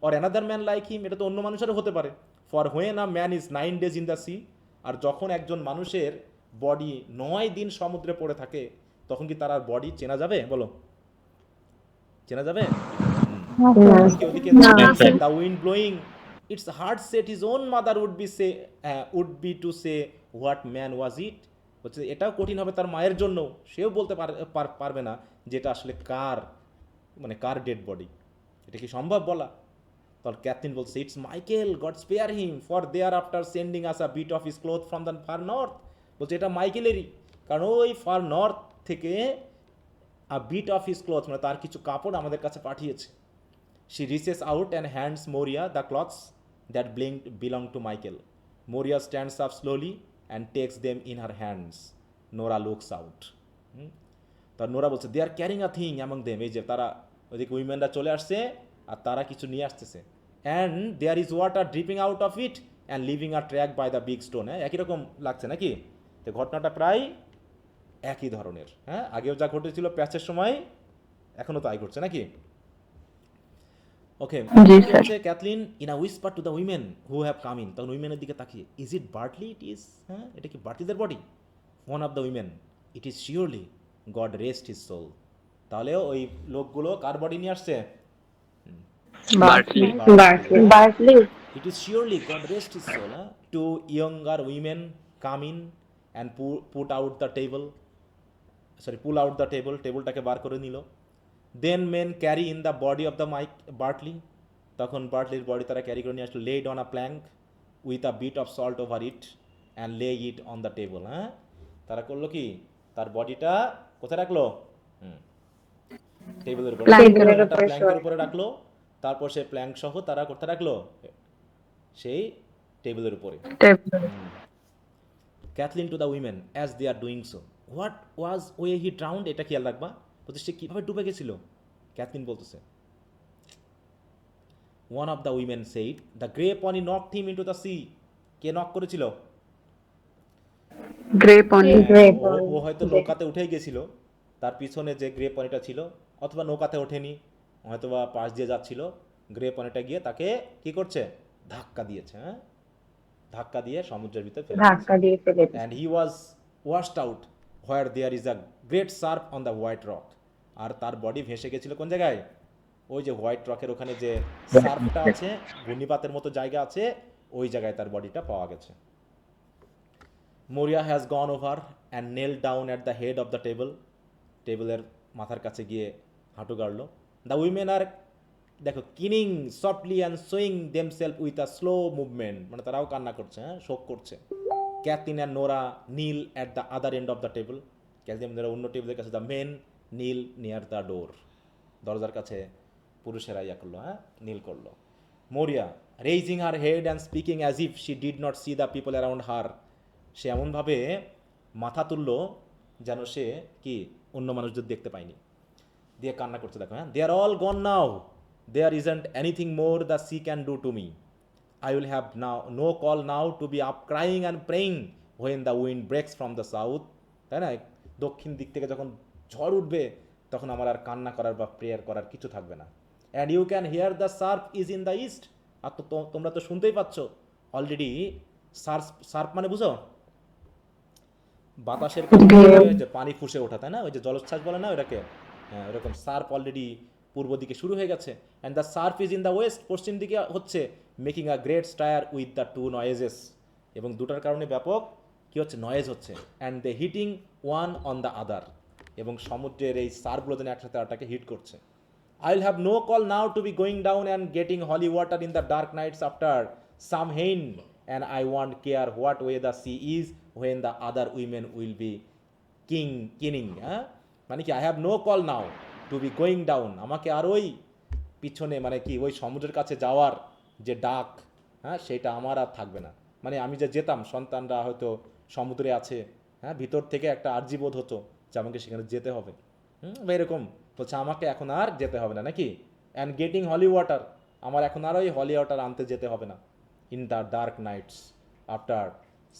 B: or another man like him, এটা তো অন্য মানুষেরও হতে পারে। For when a man is 9 days in the sea, আর যখন একজন মানুষের বডি 9 দিন সমুদ্রে পড়ে থাকে, তখন কি তার আর বডি চেনা যাবে, বলো চেনা যাবে? ওদিকে the wind blowing it's hard set his own mother would be to say what man was it, হচ্ছে এটাও কঠিন হবে তার মায়ের জন্য, সেও বলতে পারবে না যে এটা আসলে কার, মানে কার ডেড বডি, এটা কি সম্ভব বলা? তখন ক্যাথলিন বলছে it's Michael, God spare him, for they are after sending us a bit of his cloth from the far north, বলছে এটা মাইকেলেরই, কারণ ওই ফার নর্থ থেকে a bit of his cloth, মানে তার কিছু কাপড় আমাদের কাছে পাঠিয়েছে। She reaches out and hands Maurya the clothes that belong to Michael, Maurya stands up slowly and takes them in her hands, Nora looks out. তার Nora বলছে they are carrying a thing among them, এই যে তারা ওইদিকে উইমেনরা চলে আসছে আর তারা কিছু নিয়ে আসতেছে, and there is water dripping out of it and leaving a track by the big stone, হ্যাঁ একই রকম লাগছে নাকি, তো ঘটনাটা প্রায় একই ধরনের, হ্যাঁ, আগেও যা ঘটেছিল প্যাচের সময় এখনো তাই ঘটছে নাকি? ওকে,
D: জি স্যার।
B: হচ্ছে Cathleen in a whisper to the women who have come in, তখন উইমেনের দিকে তাকিয়ে, is it Bartley? It is, হ্যাঁ, এটা কি বার্টলিদের body? One of the women, it is surely, God rest his soul. তাহলে ওই লোকগুলো কার বডি নিয়ে আসছে?
H: Bartley.
C: Bartley
B: It is surely God rest his soul. Two younger women come in and pull out the table. টেবিলটাকে বার করে নিল। Then men carry in the body of the Bartley. তখন বার্টলির body তারা ক্যারি করে নিয়ে আসলো, laid on a plank with a bit of salt over it and lay it on the table. হ্যাঁ, তারা করলো কি, তার বডিটা কোথায় রাখলো? টেবিলের উপরে, প্ল্যাঙ্কের উপরে রাখলো। তারপর সেই প্ল্যাঙ্ক সহ তারা কোথায় রাখলো? সেই টেবিলের উপরে। Cathleen to the women as they are doing so, what was way he drowned, এটা খেয়াল রাখবা, বলছে সে কীভাবে ডুবে গেছিল। ক্যাথলিন বলতেছে, one of the women said, the grey pony knocked him into the sea. কে নক করেছিল?
D: Grey pony.
B: ও হয়তো নৌকাতে উঠেই গেছিল, তার পিছনে যে গ্রে পনিটা ছিল, অথবা নৌকাতে ওঠেনি, হয়তো বা পাশ দিয়ে যাচ্ছিল, গ্রে পনিটা গিয়ে তাকে কি করছে? ধাক্কা দিয়েছে, হ্যাঁ, ধাক্কা দিয়ে সমুদ্রের ভিতরে ফেলে দিয়েছে। And he was washed out where there is a great surf on the white rock. আর তার বডি ভেসে গেছিল কোন জায়গায়? ওই যে হোয়াইট রকের ওখানে যে সার্ফটা আছে, ঘূর্ণিপাতের মতো জায়গা আছে, ওই জায়গায় তার বডিটা পাওয়া গেছে। Maurya has gone over and kneel down at the head of the table. টেবিলের মাথার কাছে গিয়ে হাঁটু গাড়লো। দ্য উইমেন আর, দেখো, keening softly and swaying themself with a slow movement, মানে তারাও কান্না করছে, হ্যাঁ, শোক করছে। Cathleen and Nora kneel at the other end of the table. Cathleen Nora অন্য টেবিলের কাছে, the men kneel near the door, দরজার কাছে পুরুষেরা ইয়া করলো, হ্যাঁ, নীল করলো। Maurya raising her head and speaking as if she did not see the people around her, সে এমনভাবে মাথা তুললো যেন সে কি অন্য মানুষদের দেখতে পায়নি, দিয়ে কান্না করছে, দেখো, হ্যাঁ, they are all gone now, there isn't anything more the sea can do to me. I will have now no call now to be up crying and praying when the wind breaks from the south. তাই না, দক্ষিণ দিক থেকে যখন ঝড় উঠবে তখন আমার আর কান্না করার বা প্রেয়ার করার কিছু থাকবে না। And you can hear the surf is in the east. আর তো তোমরা তো শুনতেই পাচ্ছ অলরেডি, সার্ফ মানে বুঝো, বাতাসের যে পানি ফুসে ওঠা, তাই না, ওই যে জলোচ্ছ্বাস বলে না ওটাকে, হ্যাঁ, ওরকম সার্ফ অলরেডি পূর্ব দিকে শুরু হয়ে গেছে। And the surf is in the west, পশ্চিম দিকে হচ্ছে, making a great stir with the two noises, এবং দুটার কারণে ব্যাপক কি হচ্ছে, নয়েজ হচ্ছে। And the hitting one on the other, এবং সমুদ্রের এই সার্ফগুলো যেন একসাথে আরটাকে হিট করছে। I will have no call now to be going down and getting holy water in the dark nights after Samhain, and I want care what way the sea is when the other women will be keening. হ্যাঁ, মানে কি, I have no call now to be going down, আমাকে আর ওই পিছনে, মানে কি, ওই সমুদ্রের কাছে যাওয়ার যে ডাক, হ্যাঁ, সেটা আমার আর থাকবে না। মানে আমি যে যেতাম, সন্তানরা হয়তো সমুদ্রে আছে, হ্যাঁ, ভিতর থেকে একটা আর্জিবোধ হতো যে আমাকে সেখানে যেতে হবে, বা এরকম বলছে, আমাকে এখন আর যেতে হবে না, নাকি। অ্যান্ড গেটিং হলি ওয়াটার, আমার এখন আর ওই হলি ওয়াটার আনতে যেতে হবে না। In the dark nights after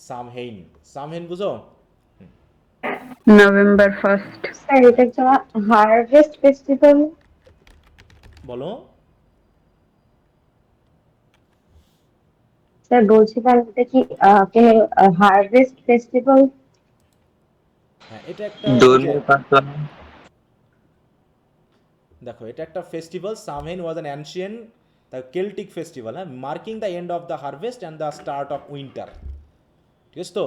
B: Samhain. Samhain বুঝো?
D: November 1st।
C: স্যার এটা একটা হারভেস্ট ফেস্টিভ্যাল।
B: বলো।
C: স্যার বলছিলাম এটা কি হারভেস্ট ফেস্টিভ্যাল?
B: হ্যাঁ, এটা একটা, দেখো, এটা একটা festival. Samhain was an ancient the Celtic festival, হ্যাঁ, marking the end of the harvest and the start of winter. ঠিক আছে তো,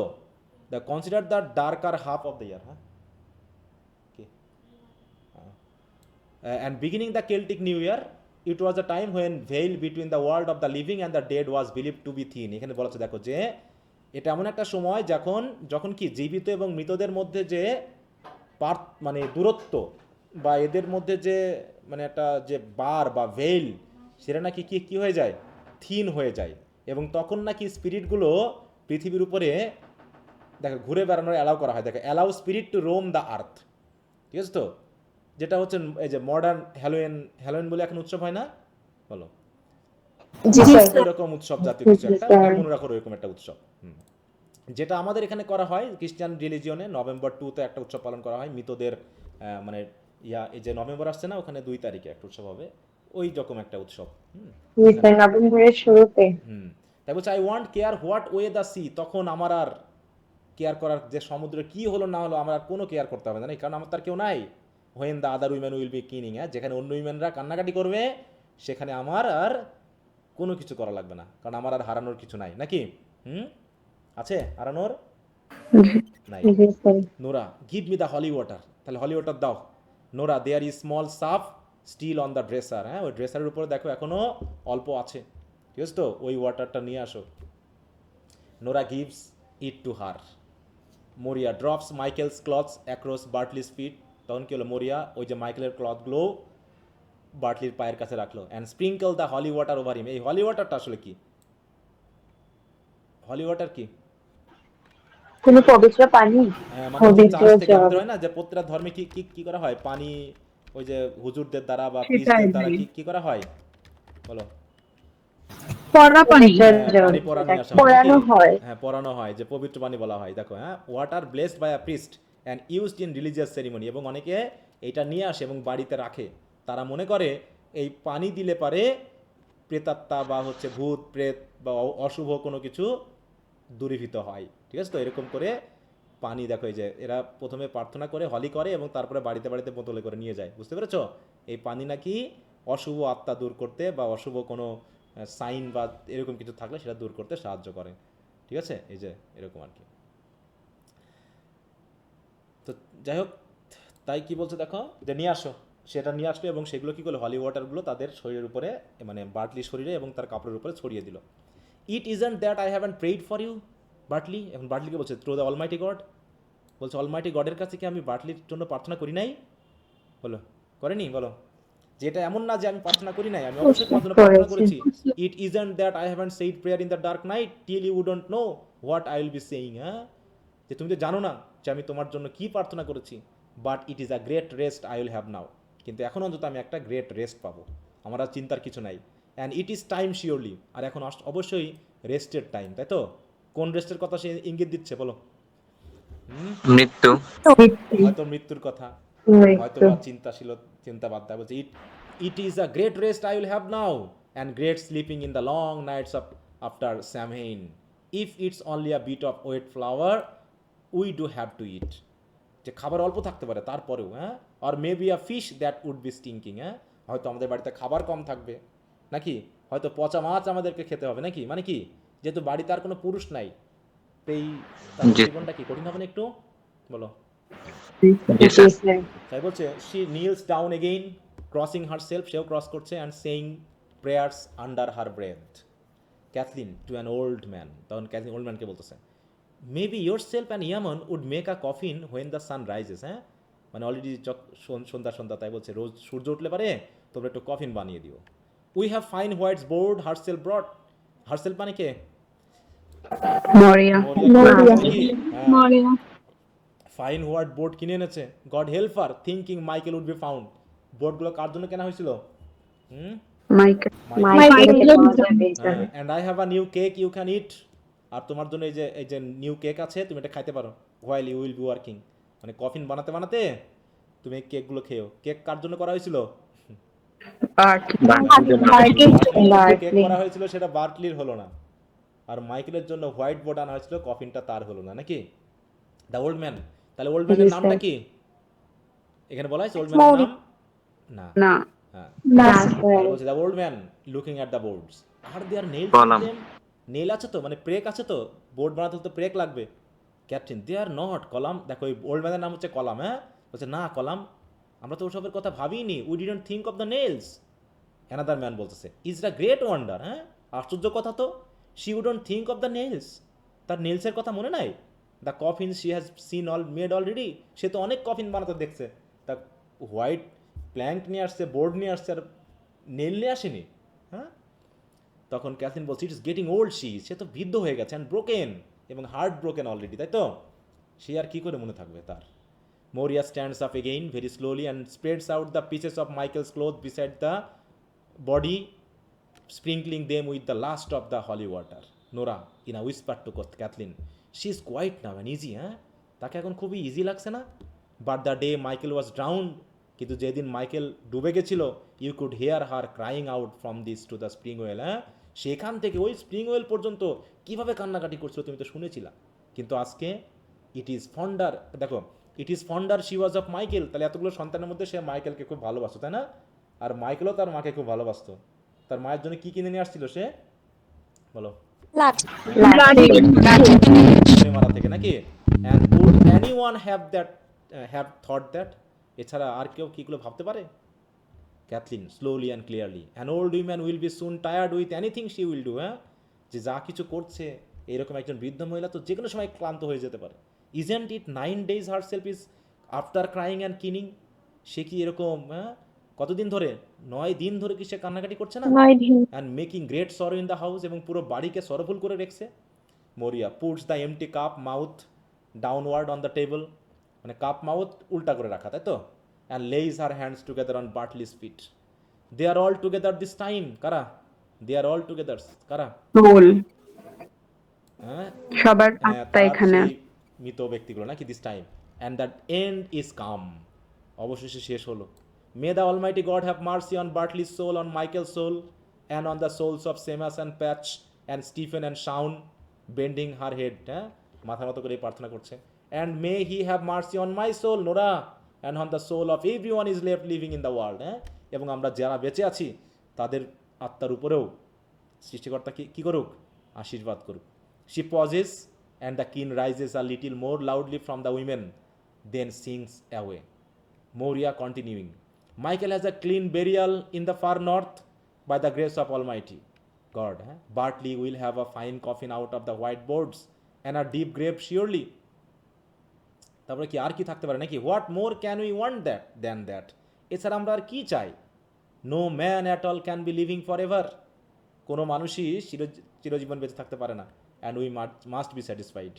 B: the consider the darker half of the year, হ্যাঁ, and beginning the Celtic New Year, it was a time when veil between the world of the living and the dead was believed to be thin. এখানে বলা আছে, দেখো, যে এটা এমন একটা সময় যখন কি জীবিত এবং মৃতদের মধ্যে যে মানে দূরত্ব, বা এদের মধ্যে যে মানে একটা যে বার বা ভেইল, সেটা নাকি কি হয়ে যায়, থিন হয়ে যায়। এবং তখন নাকি স্পিরিটগুলো পৃথিবীর উপরে, দেখো, ঘুরে বেড়ানোর অ্যালাউ করা হয়। দেখো, allow spirit to roam the earth. ঠিক আছে তো, যেটা হচ্ছে এই যে মডার্ন হ্যালোইন বলে এখন উৎসব হয় না, বলো, এরকম উৎসব জাতীয় কিছু একটা, মনে রাখো, এরকম একটা উৎসব। যেটা আমাদের এখানে করা হয় খ্রিস্টান রিলিজিয়নে নভেম্বর 2-তে একটা উৎসব পালন করা হয় মৃতদের মানে এই যে নভেম্বর আসছে না, ওখানে 2 তারিখে একটা উৎসব হবে, ওই রকম একটা উৎসব।
C: নভেম্বরের শুরুতে।
B: তাই বলছে I want care what way the C, তখন আমার আর কেয়ার করার, যে সমুদ্রে কি হলো না হলো আমার আর কোনো কেয়ার করতে হবে না, কারণ আমার তার কেউ নাই। When the other women will be keening, যেখানে অন্য উইমেনরা কান্নাকাটি করবে সেখানে আমার আর কোনো কিছু করা লাগবে না, কারণ আমার আর হারানোর কিছু নাই, নাকি? আছে হারানোর? নাই। Nora give me the holy water, তাহলে হলি ওয়াটার দাও। নোরা দেয়ার ইজ স্মল সাফ স্টিল অন দ্য ড্রেসার, ওই ড্রেসারের উপরে দেখো এখনো অল্প আছে, ঠিক আছে তো, ওই ওয়াটারটা নিয়ে আসো। Nora gives it to her. Maurya drops Michael's clothes across Bartley's feet, তখন কি হলো, মোরিয়া ওই যে মাইকেলের ক্লথগুলো বার্টলির পায়ের কাছে রাখলো। And sprinkle the holy water over him. এই হলি ওয়াটারটা আসলে কি? হলি ওয়াটার কি?
C: কোন পবিত্র পানি?
B: মানে চার্চ থেকে আমাদের হয় না যে প্রত্যেকটা ধর্মে কি কি কি করা হয়, পানি ওই যে হুজুরদের দ্বারা বা প্রিস্টদের দ্বারা কি করা হয় বলো?
C: পানি
B: পড়ানো হয়। হ্যাঁ, পড়ানো হয়, যে পবিত্র পানি বলা হয়। দেখো, water blessed by a priest and used in religious ceremony, এবং অনেকে এটা নিয়ে আসে এবং বাড়িতে রাখে। তারা মনে করে এই পানি দিলে পারে প্রেতাত্মা বা হচ্ছে ভূত প্রেত বা অশুভ কোনো কিছু দূরীভূত হয়, ঠিক আছে তো। এরকম করে পানি, দেখো এই যে এরা প্রথমে প্রার্থনা করে হলি করে এবং তারপরে বাড়িতে বাড়িতে বোতলে করে নিয়ে যায়, বুঝতে পেরেছো? এই পানি নাকি অশুভ আত্মা দূর করতে বা অশুভ কোনো সাইন বা এরকম কিছু থাকলে সেটা দূর করতে সাহায্য করে, ঠিক আছে, এই যে এরকম আর কি। তো যাই হোক, তাই কি বলছে দেখো, যে নিয়ে আসো, সেটা নিয়ে আসলো এবং সেগুলো কি করলো, হলি ওয়াটারগুলো তাদের শরীরের উপরে, মানে বার্টলি শরীরে এবং তার কাপড়ের উপরে ছড়িয়ে দিল। It isn't that I haven't prayed for you Bartley, এখন বার্টলিকে বলছে থ্রু দ্য অলমাইটি গড, বলছে অলমাইটি গডের কাছে কি আমি বার্টলির জন্য প্রার্থনা করি নাই? বলো, করেনি? বলো, যেটা এমন না যে আমি প্রার্থনা করি নাই, আমি অবশ্যই তোমার জন্য প্রার্থনা করেছি। It isn't that I haven't said prayer in the dark night till you don't know what I will be saying, যে তুমি তো জানো না যে আমি তোমার জন্য কি প্রার্থনা করেছি। But it is a great rest I will have নাও, কিন্তু এখন অন্তত আমি একটা গ্রেট রেস্ট পাবো, আমার আর চিন্তার কিছু নাই। And it is time surely, আর এখন অবশ্যই রেস্টের টাইম, তাই তো? কোন রেস্টের কথা সে ইঙ্গিত দিচ্ছে বলো?
H: মৃত্যু।
B: হয়তো মৃত্যুর কথা, হয়তো বা চিন্তাবাদ। বলছে it is a great rest I will have now and great sleeping in the long nights of after Samhain if it's only a bit of wet flour we do have to eat, যে খাবার অল্প থাকতে পারে তারপরেও, or may be a fish that would be stinking, হয়তো আমাদের বাড়িতে খাবার কম থাকবে নাকি, হয়তো পচা মাছ আমাদেরকে খেতে হবে নাকি, মানে কি, যেহেতু বাড়িতে আর কোনো পুরুষ নাই, এই জীবনটা কি কঠিন হবে না একটু, বলো? তাই বলছে she kneels down again crossing herself, সেও ক্রস করছে, and saying prayers under her breath. Cathleen to an old man, তখন ক্যাথলিন ওল্ড ম্যানকে বলতেছে maybe yourself and Eamon would make a coffin when the sun rises, মানে already সন্ধ্যা, তাই বলছে রোজ সূর্য উঠলে পারে তোমরা একটু কফিন বানিয়ে দিও। We have fine whites board herself brought, herself মানে কে? ফাইন হোয়াইট বোর্ড কিনে এনেছে। God help her thinking Michael would be found, বোর্ডগুলো কার জন্য কেনা হয়েছিল? And I have a new cake you can eat, আর তোমার জন্য এই যে নিউ কেক আছে, তুমি এটা খাইতে পারো while you will be working, মানে কফিন বানাতে বানাতে তুমি এই কেকগুলো খেও। কেক কার জন্য করা হয়েছিল? কেক করা হয়েছিল সেটা বার্টলির হলো না, আর মাইকেলের জন্য হোয়াইট বোর্ড আনা হয়েছিল, কফিনটা তার হলো না, নাকি? দ্য ওল্ড ম্যান, তাহলে ওল্ড ম্যানের নামটা কি এখানে বলা হয়েছে? ওল্ড ম্যানের নাম না, বলছে the old man looking at the boards are there nails in them, nail আছে তো, মানে প্রেক আছে তো, বোর্ড বানাতে তো প্রেক লাগবে। Captain they are not column, দেখো ওই ওল্ড ম্যানের নাম হচ্ছে কলাম, বলছে না কলাম, আমরা তো ওসবের কথা ভাবিনি, we didn't think of the nails. Another man বলতেছে ইজ দ্য গ্রেট ওয়ান্ডার, আশ্চর্য কথা তো, she wouldn't think of the nails, তার নেলসের কথা মনে নাই। The coffin she has seen made already, সে তো অনেক কফিন বানাতে দেখছে, তা হোয়াইট প্ল্যাঙ্ক নিয়ে আসছে, বোর্ড নিয়ে আসছে, আর নেল নিয়ে আসেনি। তখন ক্যাথলিন বলছে ইটস গেটিং ওল্ড, সে তো বৃদ্ধ হয়ে গেছে, অ্যান্ড ব্রোকেন, এবং হার্ট ব্রোকেন অলরেডি, তাই তো, সে আর কি করে মনে থাকবে তার। Maurya stands up again very slowly and spreads out the pieces of Michael's cloth beside the body sprinkling them with the last of the holy water. Nora in a whisper to Cathleen, she is quiet now and easy, হ্যাঁ, তাকে এখন খুবই easy লাগছে না? But the day Michael was drowned, কিন্তু যেদিন Michael ডুবে গেছিল, you could hear her crying out from this to the spring well, হ্যাঁ, সেখান থেকে ওই স্প্রিং ওয়েল পর্যন্ত কীভাবে কান্নাকাটি করছিল তুমি তো শুনেছিলা। কিন্তু আজকে ইট ইজ ফন্ডার, দেখো, it is fonder she was of Michael, তাহলে এতগুলো সন্তানের মধ্যে সে মাইকেলকে খুব ভালোবাসতো, তাই না? আর মাইকেলও তার মাকে খুব ভালোবাসতো। তার মায়ের জন্য কি কিনে নিয়ে আসছিল সে, বলো? মারা থেকে নাকি? And would anyone have thought that, এছাড়া আর কেউ কিগুলো ভাবতে পারে? Cathleen slowly and clearly, an old woman will be soon tired with anything she will do, হ্যাঁ, যে যা কিছু করছে এরকম একজন বৃদ্ধ মহিলা তো যে কোনো সময় ক্লান্ত হয়ে যেতে পারে। Isn't it 9 days herself is after crying and keening, সে কি এরকম, হ্যাঁ, কতদিন ধরে, 9 দিন ধরে কি সে কান্নাকাটি করছে না? And making great sorrow in the house, এবং পুরো বাড়িকে সরফুল করে রেখেছে। Maurya puts the empty cup mouth downward on the table, মানে কাপ মাউথ উল্টা করে রাখা, তাই তো? And lays her hands together on Bartley's feet, they are all together this time, কারা? দে আর অল টুগেদার, কারা?
D: রোল
B: হ্যাঁ,
D: সবার আত্মা
B: তার
D: এখানে।
B: সেই মৃত ব্যক্তিগুলো নাকি, this time and that and is come, অবশেষে শেষ হলো। May the Almighty God have mercy on Bartley's soul, on Michael soul, and on the souls of Seamus and Patch and Stephen and Shawn, bending her head, হ্যাঁ, মাথা মতো করে প্রার্থনা করছে। And may he have mercy on my soul Nora, and on the soul of every one is left living in the world, হ্যাঁ, এবং আমরা যারা বেঁচে আছি তাদের আত্মার উপরেও সৃষ্টিকর্তা কি করুক, আশীর্বাদ করুক। She pauses and the king rises a little more loudly from the women, then sinks away. Moria continuing, Michael has a clean burial in the far north by the grace of Almighty God. Bartley will have a fine coffin out of the white boards and a deep grave surely. তারপরে কি আর কি থাকতে পারে নাকি? What more can we want than that, এছাড়া আমরা আর কি চাই? No man at all can be living forever, কোনো মানুষই চিরজীবন বেঁচে থাকতে পারে না। And we must be satisfied.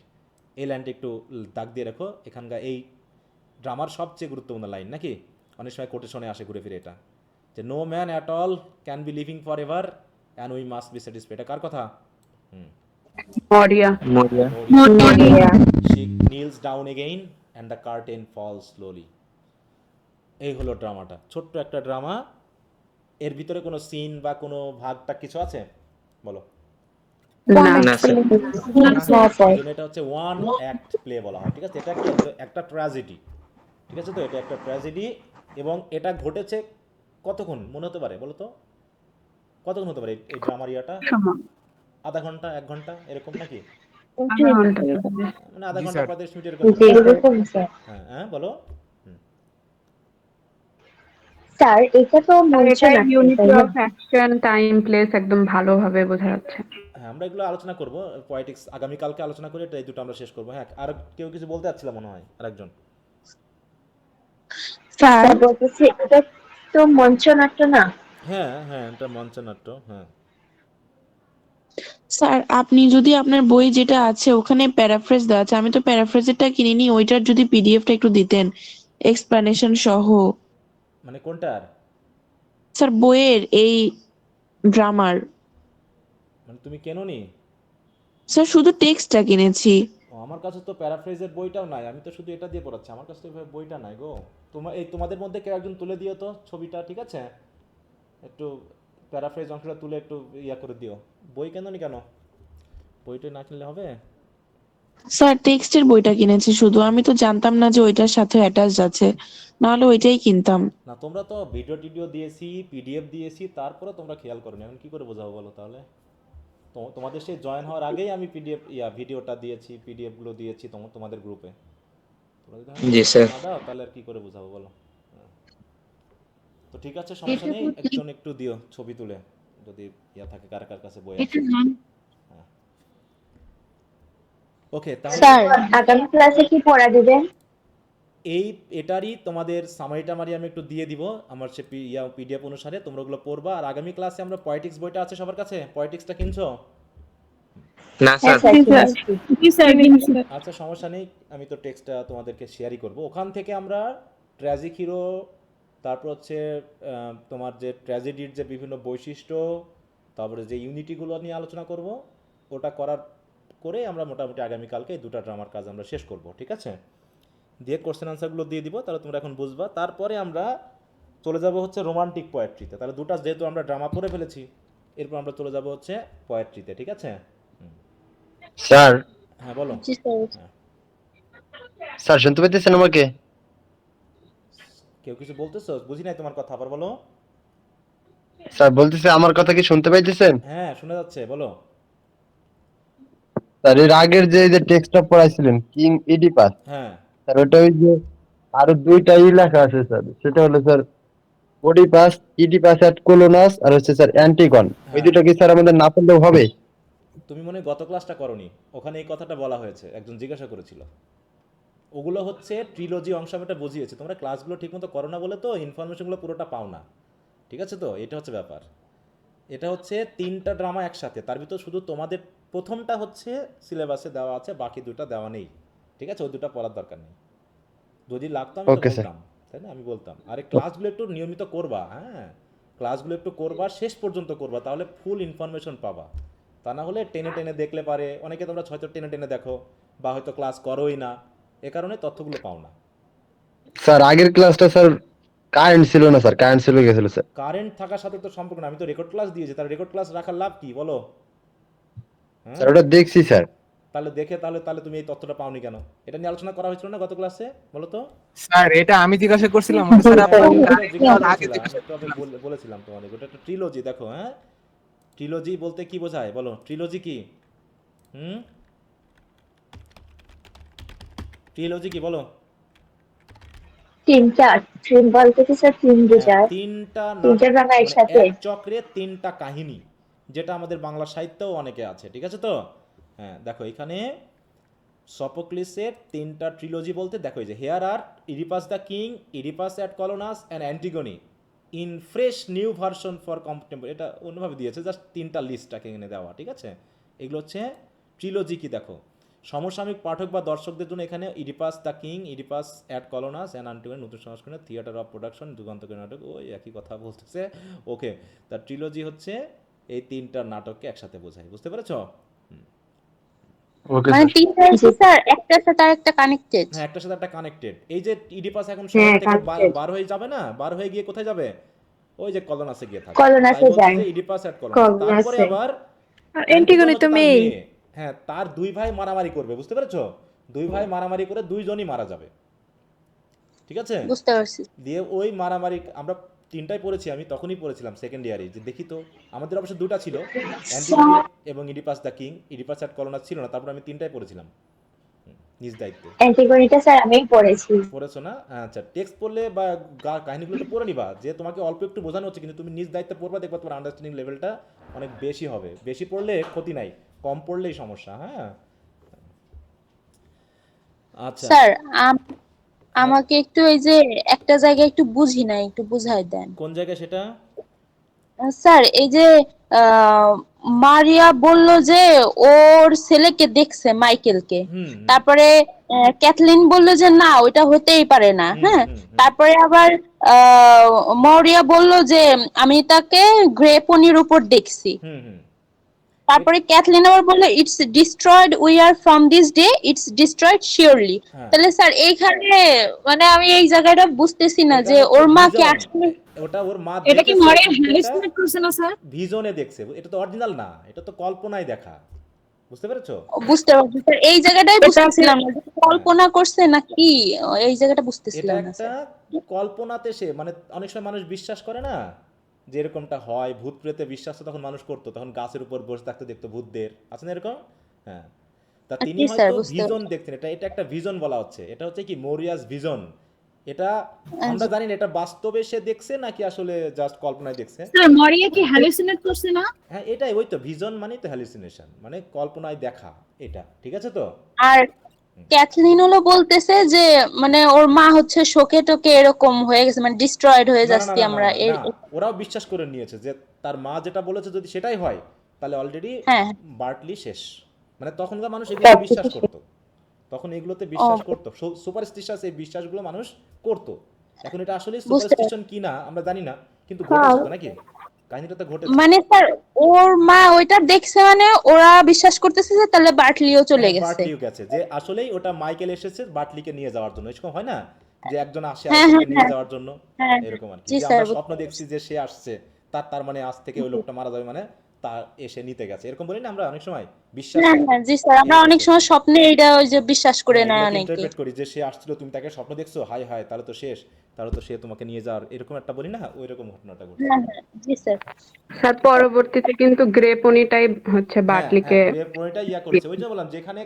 B: এই লাইনটা একটু দাগ দিয়ে রাখো, এখানকার এই ড্রামার সবচেয়ে গুরুত্বপূর্ণ লাইন নাকি, অনেক সময় কোটেশনে আসে ঘুরে ফিরে এটা, যে no man at all can be living forever and we must be satisfied, এটা কার কথা?
D: মরিয়া।
B: She kneels down again and the curtain falls slowly. এই হলো ড্রামাটা, ছোট্ট একটা ড্রামা। এর ভিতরে কোনো সিন বা কোনো ভাগটা কিছু আছে, বলো? এটা হচ্ছে ওয়ান অ্যাক্ট প্লে বলা হয়, ঠিক আছে? এটা কি একটা ট্র্যাজেডি, ঠিক আছে? তো এটা একটা ট্র্যাজেডি, এবং এটা ঘটেছে কতক্ষণ মনে হতে পারে বলো তো? কতক্ষণ হতে পারে এই ড্রামার ইয়াটা? আধা ঘন্টা, 1 ঘন্টা এরকম নাকি? মানে আধা ঘন্টা 35 মিনিট এরকম। হ্যাঁ হ্যাঁ, বলো।
C: স্যার এটা তো
D: unity of action, time, place একদম ভালোভাবে বোঝা যাচ্ছে।
B: হ্যাঁ, আমরা এগুলো আলোচনা করব, পয়েটিক্স আগামীকালকে আলোচনা করে, এটা এই দুটো আমরা শেষ করবো। হ্যাঁ, আর কেউ কিছু বলতে চাচ্ছিল মনে হয়, আরেকজন।
C: স্যার বলতেছি এটা তো মঞ্চনাট্য না?
B: হ্যাঁ হ্যাঁ, এটা মঞ্চনাট্য। হ্যাঁ
F: স্যার আপনি যদি আপনার বই যেটা আছে ওখানে প্যারাফ্রেজ দেওয়া আছে, আমি তো প্যারাফ্রেজেরটা কিনিনি, ওইটার যদি পিডিএফটা একটু দিতেন এক্সপ্লানেশন সহ।
B: মানে কোনটার?
F: স্যার বইয়ের এই ড্রামার।
B: মানে তুমি কেননি?
F: স্যার শুধু টেক্সটটা কিনেছি।
B: আমার কাছে তো প্যারাফ্রেজের বইটাও নাই, আমি তো শুধু এটা দিয়ে পড়াচ্ছি, আমার কাছে তো বইটা নাই গো। তোমাদের মধ্যে কেউ একজন তুলে দিও তো ছবিটা, ঠিক আছে? একটু প্যারাফ্রেজ অংশটা তুলে একটু ইয়া করে দিও। বই কেননি কেন? বইটা না কিনলে হবে?
F: স্যার টেক্সটের বইটা কিনেছি শুধু, আমি তো জানতাম না যে ওইটার সাথে অ্যাটাচড আছে, নাহলে ওইটাই কিনতাম।
B: না, তোমরা তো ভিডিও দিয়েছি, পিডিএফ দিয়েছি, তারপরে তোমরা খেয়াল করো না, এখন কি করে বোঝাবো বলো তাহলে? তোমাদের সেই জয়েন হওয়ার আগেই আমি ভিডিওটা দিয়েছি, পিডিএফগুলো দিয়েছি তোমাদের গ্রুপে।
H: জি স্যার।
B: দাও তাহলে আর কি করে বোঝাবো বলো? তো ঠিক আছে, সমস্যা নেই, একজন একটু দিও ছবি তুলে, যদি ইয়া থাকে কার কার কাছে বই আছে। ওকে, তাহলে
C: স্যার আগামী ক্লাসে কি পড়া দিবেন?
B: এটারই তোমাদের সামারি আমি একটু দিয়ে দিব আমার সে পিডিএফ অনুসারে, তোমরা ওগুলো পড়বা। আর আগামী ক্লাসে আমরা পয়েটিক্স বইটা আছে সবার কাছে, পয়েটিক্সটা কিনছো?
H: না স্যার।
B: আচ্ছা, সমস্যা নেই, আমি তো টেক্সটটা তোমাদেরকে শেয়ারই করব। ওখান থেকে আমরা ট্র্যাজিক হিরো, তারপর হচ্ছে তোমার যে ট্র্যাজেডির যে বিভিন্ন বৈশিষ্ট্য, তারপরে যে ইউনিটিগুলো নিয়ে আলোচনা করব, ওটা করার করে আমরা মোটামুটি আগামীকালকে এই দুটো ড্রামার কাজ আমরা শেষ করব, ঠিক আছে? দিয়ে কোশ্চেন আনসারগুলো দিয়ে দিব, তাহলে তোমরা এখন বুঝবা। তারপরে আমরা চলে যাব হচ্ছে রোমান্টিক পোয়েট্রিতে। তাহলে দুটা যেহেতু আমরা ড্রামা পড়ে ফেলেছি, এরপর আমরা চলে যাব হচ্ছে পোয়েট্রিতে, ঠিক আছে?
I: স্যার
B: হ্যাঁ বলো।
C: জি স্যার।
B: হ্যাঁ,
I: স্যার শুনতে পাইতেছেন আমাকে?
B: কেউ কিছু বলতেছো? বুঝি নাই তোমার কথা, আবার বলো।
I: স্যার বলতেছে আমার কথা কি শুনতে পাইতেছেন?
B: হ্যাঁ শোনা যাচ্ছে, বলো।
I: স্যার এর আগের যে টেক্সটটা পড়াইছিলেন কিং ইডিপাস,
B: হ্যাঁ
I: স্যার ওটা ওই যে আরো দুইটা লেখা আছে স্যার, সেটা হলো স্যার ওডিপাস, ইডিপাস এট কোলোনাস, আর হচ্ছে স্যার অ্যান্টিগন। ওই
B: হ্যাঁ,
I: দুটো কি স্যার আমাদের না পড়লেও হবে?
B: তুমি মনে হয় গত ক্লাসটা করনি, ওখানে এই কথাটা বলা হয়েছে, একজন জিজ্ঞাসা করেছিল। ওগুলো হচ্ছে ট্রিলজি অংশ, আমি এটা বুঝিয়েছি। তোমরা ক্লাসগুলো ঠিকমতো করো না বলে তো ইনফরমেশনগুলো পুরোটা পাও না, ঠিক আছে? তো এটা হচ্ছে ব্যাপার। এটা হচ্ছে তিনটা ড্রামা একসাথে, তার ভিতর শুধু তোমাদের প্রথমটা হচ্ছে সিলেবাসে দেওয়া আছে, বাকি দুটো দেওয়া নেই, ঠিক আছে? ওই দুটো পড়ার দরকার নেই। যদি লাগতো আমি তো
I: ওকে স্যার।
B: বলতাম, তাই না? আমি বলতাম। আরে ক্লাসগুলো একটু নিয়মিত করবা, হ্যাঁ ক্লাসগুলো একটু করবা, শেষ পর্যন্ত করবা, তাহলে ফুল ইনফরমেশন পাবা। তা না হলে টেনে টেনে দেখলে পারে, অনেকে তোমরা হয়তো টেনে টেনে দেখো বা হয়তো ক্লাস করোই না, এ কারণে তথ্যগুলো পাও না।
I: স্যার আগের ক্লাসটা স্যার কারেন্ট ছিল না স্যার, কারেন্ট চলে গেছিল স্যার।
B: কারেন্ট থাকার সাথে তো সম্পর্ক না, আমি তো রেকর্ড ক্লাস দিয়েছি, তার রেকর্ড ক্লাস রাখার লাভ কি বলো? হ্যাঁ,
I: স্যার ওটা দেখছি স্যার।
B: তাহলে দেখে তাহলে তাহলে তুমি এই তথ্যটা পাওনি কেন? এটা নিয়ে আলোচনা করা হয়েছিল না গত ক্লাসে, বলো তো?
J: স্যার এটা আমি জিজ্ঞাসা করছিলাম ওটা স্যার
B: হ্যাঁ,
J: আপনি
B: ওটা জিজ্ঞাসা
J: আগে
B: করেছিলাম,
J: জিজ্ঞাসা
B: আমি তবে বলেছিলাম তোমাদের ওটা একটা ট্রিলজি। দেখো, হ্যাঁ ট্রিলজি বলতে কি বোঝায় বলো? ট্রিলজি কি? হুম, ট্রিলজি কি বলো?
A: তিনটা ট্রেন বলতে কি স্যার তিন
B: হ্যাঁ,
A: বোঝায়?
B: তিনটা
A: তিনটা ড্রামা
B: মানে
A: একসাথে?
B: এক চক্রে তিনটা কাহিনী, যেটা আমাদের বাংলা সাহিত্যেও অনেকে আছে, ঠিক আছে তো? হ্যাঁ দেখো এখানে সফোক্লিসের তিনটা ট্রিলজি বলতে দেখো, এই যে here are Oedipus the King, Oedipus at Colonus and Antigone in fresh new version for contemporary. এটা অন্যভাবে দিয়েছে, জাস্ট তিনটা লিস্টটাকে এনে দেওয়া, ঠিক আছে? এগুলো হচ্ছে ট্রিলজি। কি দেখো, সমসাময়িক পাঠক বা দর্শকদের জন্য এখানে Oedipus the King, Oedipus at Colonus and Antigone নতুন সংস্করণে থিয়েটার অফ প্রোডাকশন, যুগান্তকারী নাটক, ওই একই কথা বলতেছে। ওকে, তার ট্রিলজি হচ্ছে এই তিনটা নাটককে একসাথে বোঝায়, বুঝতে পেরেছো?
I: ওকে
C: মানে
I: স্যার।
C: তিনটা আছে স্যার, একটার সাথে আরেকটা কানেক্টেড।
B: হ্যাঁ একটার সাথে একটা কানেক্টেড। এই যে ইডিপাস এখন শহর থেকে বার হয়ে যাবে না, বার হয়ে গিয়ে কোথায় যাবে? ওই যে কলোনাসে গিয়ে থাকবে। তাই
A: কলোনাসে
B: বলছে
A: যায়।
B: যে ইডিপাস অ্যাট কলোনাস। তারপরে
A: কলোনাসে।
B: আবার
E: আর
B: অ্যান্টিগনি
E: অ্যান্টিগনি
B: হচ্ছে
E: তো
B: তার
E: মেয়ে।
B: মেয়ে। হ্যাঁ তার দুই ভাই মারামারি করবে, বুঝতে পেরেছো? দুই ভাই মারামারি করে দুইজনই মারা যাবে, ঠিক আছে?
C: বুঝতে পারছি।
B: দিয়ে ওই মারামারি আমরা তিনটাই পড়েছি, আমি তখনই পড়েছিলাম সেকেন্ড ইয়ারে, যে দেখি তো আমাদের অবশ্য দুটা ছিল, অ্যান্টিগনি এবং Oedipus the King, Oedipus at Colonus ছিল না, তারপর আমি তিনটাই পড়েছিলাম নিজ দায়িত্বে।
A: অ্যান্টিগনিটা স্যার আমিই পড়েছি।
B: পড়েছো না? আচ্ছা, টেক্সট পড়লে বা কাহিনীগুলো তো পড়ে নিবা, যে তোমাকে অল্প একটু বোঝানো হচ্ছে, কিন্তু তুমি নিজ দায়িত্বে পড়বা, দেখবা তোমার আন্ডারস্ট্যান্ডিং লেভেলটা অনেক বেশি হবে। বেশি পড়লে ক্ষতি নাই, কম পড়লেই সমস্যা। হ্যাঁ আচ্ছা,
C: স্যার আমাকে একটু এই যে একটা জায়গায় একটু বুঝি নাই, একটু বুঝাই দেন।
B: কোন জায়গায় সেটা?
C: স্যার এই যে আহ, মারিয়া বলল যে ওর ছেলেকে দেখছে মাইকেলকে,
B: হুম
C: তারপরে ক্যাথলিন বলল যে না ওইটা হতেই পারে না,
B: হুম
C: হ্যাঁ।
B: হুম হুম
C: তারপরে আবার মরিয়া বলল যে আমি তাকে গ্রে পনির উপর দেখছি।
B: হুম হুম
C: তারপরে ক্যাথলিন আবার বললো it's destroyed we are from this day, it's destroyed surely.
B: হ্যাঁ,
C: তাহলে স্যার এইখানে মানে আমি এই জায়গাটা বুঝতেছি না
B: এটা
C: যে
B: হচ্ছে
C: ওর মা কি
B: ভিজন।
C: আসলে
B: ওটা ওর মা
E: এটা কি
B: দেখেছে,
E: মরিয়া
B: কিন্তু এটা
E: হ্যালুসিনেট করছে না স্যার?
B: ভিজনে দেখছে, এটা তো অরিজিনাল না, এটা তো কল্পনায় দেখা, বুঝতে পেরেছো?
C: বুঝতে পারছি স্যার, এই জায়গাটাই বুঝতেছিলাম না যে কল্পনা করছে নাকি, এই জায়গাটা
B: এটা
C: বুঝতেছিলাম না
B: একটা
C: স্যার।
B: কল্পনাতে সে মানে অনেক সময় মানুষ বিশ্বাস করে না যে এরকমটা হয়, ভূত প্রেতে বিশ্বাস তো তখন মানুষ করতো, তখন গাছের উপর বসে থাকতে দেখতো ভূতদের, আছে না এরকম? হ্যাঁ, তা তিনি
C: জি স্যার,
B: হয়তো
C: বুঝতে
B: ভিজন
C: পারছি।
B: দেখতেন, এটা একটা ভিজন বলা হচ্ছে, এটা হচ্ছে কি মরিয়াস ভিজন। এটা আমরা জানি না এটা বাস্তবে সে দেখছে নাকি আসলে জাস্ট কল্পনায় দেখছে।
E: স্যার মরিয়া কি হ্যালুসিনেট করছে না?
B: হ্যাঁ এটাই, ওই তো ভিজন মানে তো হ্যালুসিনেশন, মানে কল্পনায় দেখা, এটা ঠিক আছে তো?
C: আর ক্যাথলিন হলো বলতেছে যে মানে ওর মা হচ্ছে শোকে টোকে এরকম হয়ে গেছে, মানে ডিস্ট্রয়েড হয়ে
B: না না না
C: যাচ্ছি
B: না না
C: আমরা
B: না, ওরাও বিশ্বাস করে নিয়েছে যে তার মা যেটা বলেছে যদি সেটাই হয়, তাহলে অলরেডি
C: হ্যাঁ।
B: বার্টলি শেষ। মানে তখনকার মানুষ এগুলো বিশ্বাস করতো, তখন এগুলোতে বিশ্বাস করতো, সুপারস্টিশাস এই বিশ্বাসগুলো মানুষ করতো। এখন এটা আসলে সুপারস্টিশন কি না আমরা জানি না, কিন্তু ঘটেছে তো নাকি? কাহিনীটা তো ঘটেছে।
C: মানে স্যার ওর মা ওইটা দেখছে, মানে ওরা বিশ্বাস করতেছে যে তাহলে বার্টলিও চলে
B: হ্যাঁ,
C: গেছে।
B: বার্টলিও গেছে, যে আসলেই ওটা মাইকেল এসেছে বার্টলিকে নিয়ে যাওয়ার জন্য, এরকম হয় না যে একজন আসে
C: হ্যাঁ
B: আরেকজনকে
C: হ্যাঁ
B: নিয়ে
C: হ্যাঁ
B: যাওয়ার জন্য,
C: হ্যাঁ।
B: এরকম আর কি,
C: জি
B: যে
C: স্যার
B: আমরা স্বপ্ন
C: বুঝতে
B: দেখছি
C: পারছি।
B: যে সে আসছে, তার মানে আজ থেকে ওই লোকটা মারা যাবে, মানে তার এসে নিতে গেছে, এরকম বলি না আমরা অনেক সময় বিশ্বাস
C: হ্যাঁ
B: হয়
C: হ্যাঁ জি স্যার, আমরা
B: এই
C: অনেক
B: বছর।
C: সময় স্বপ্নে এটা ওই যে বিশ্বাস করে
B: হ্যাঁ,
C: নেয়
B: এগুলোকে
C: অনেকে।
B: ইন্টারপ্রেট করি যে সে আসছিল, তুমি তাকে স্বপ্ন দেখছো, হাই হাই তাহলে তো শেষ, তাহলে তো সে তোমাকে নিয়ে যাওয়ার, এরকম একটা বলি না, ওই রকম ঘটনাটা ঘটছে।
C: হ্যাঁ হ্যাঁ জি স্যার।
D: স্যার পরবর্তীতে কিন্তু গ্রে পনিটাই হচ্ছে
B: হ্যাঁ হ্যাঁ,
D: বাটলিকে
B: গ্রেভ পয়েন্টটা ইয়া করেছে, ওই যে বললাম যেখানে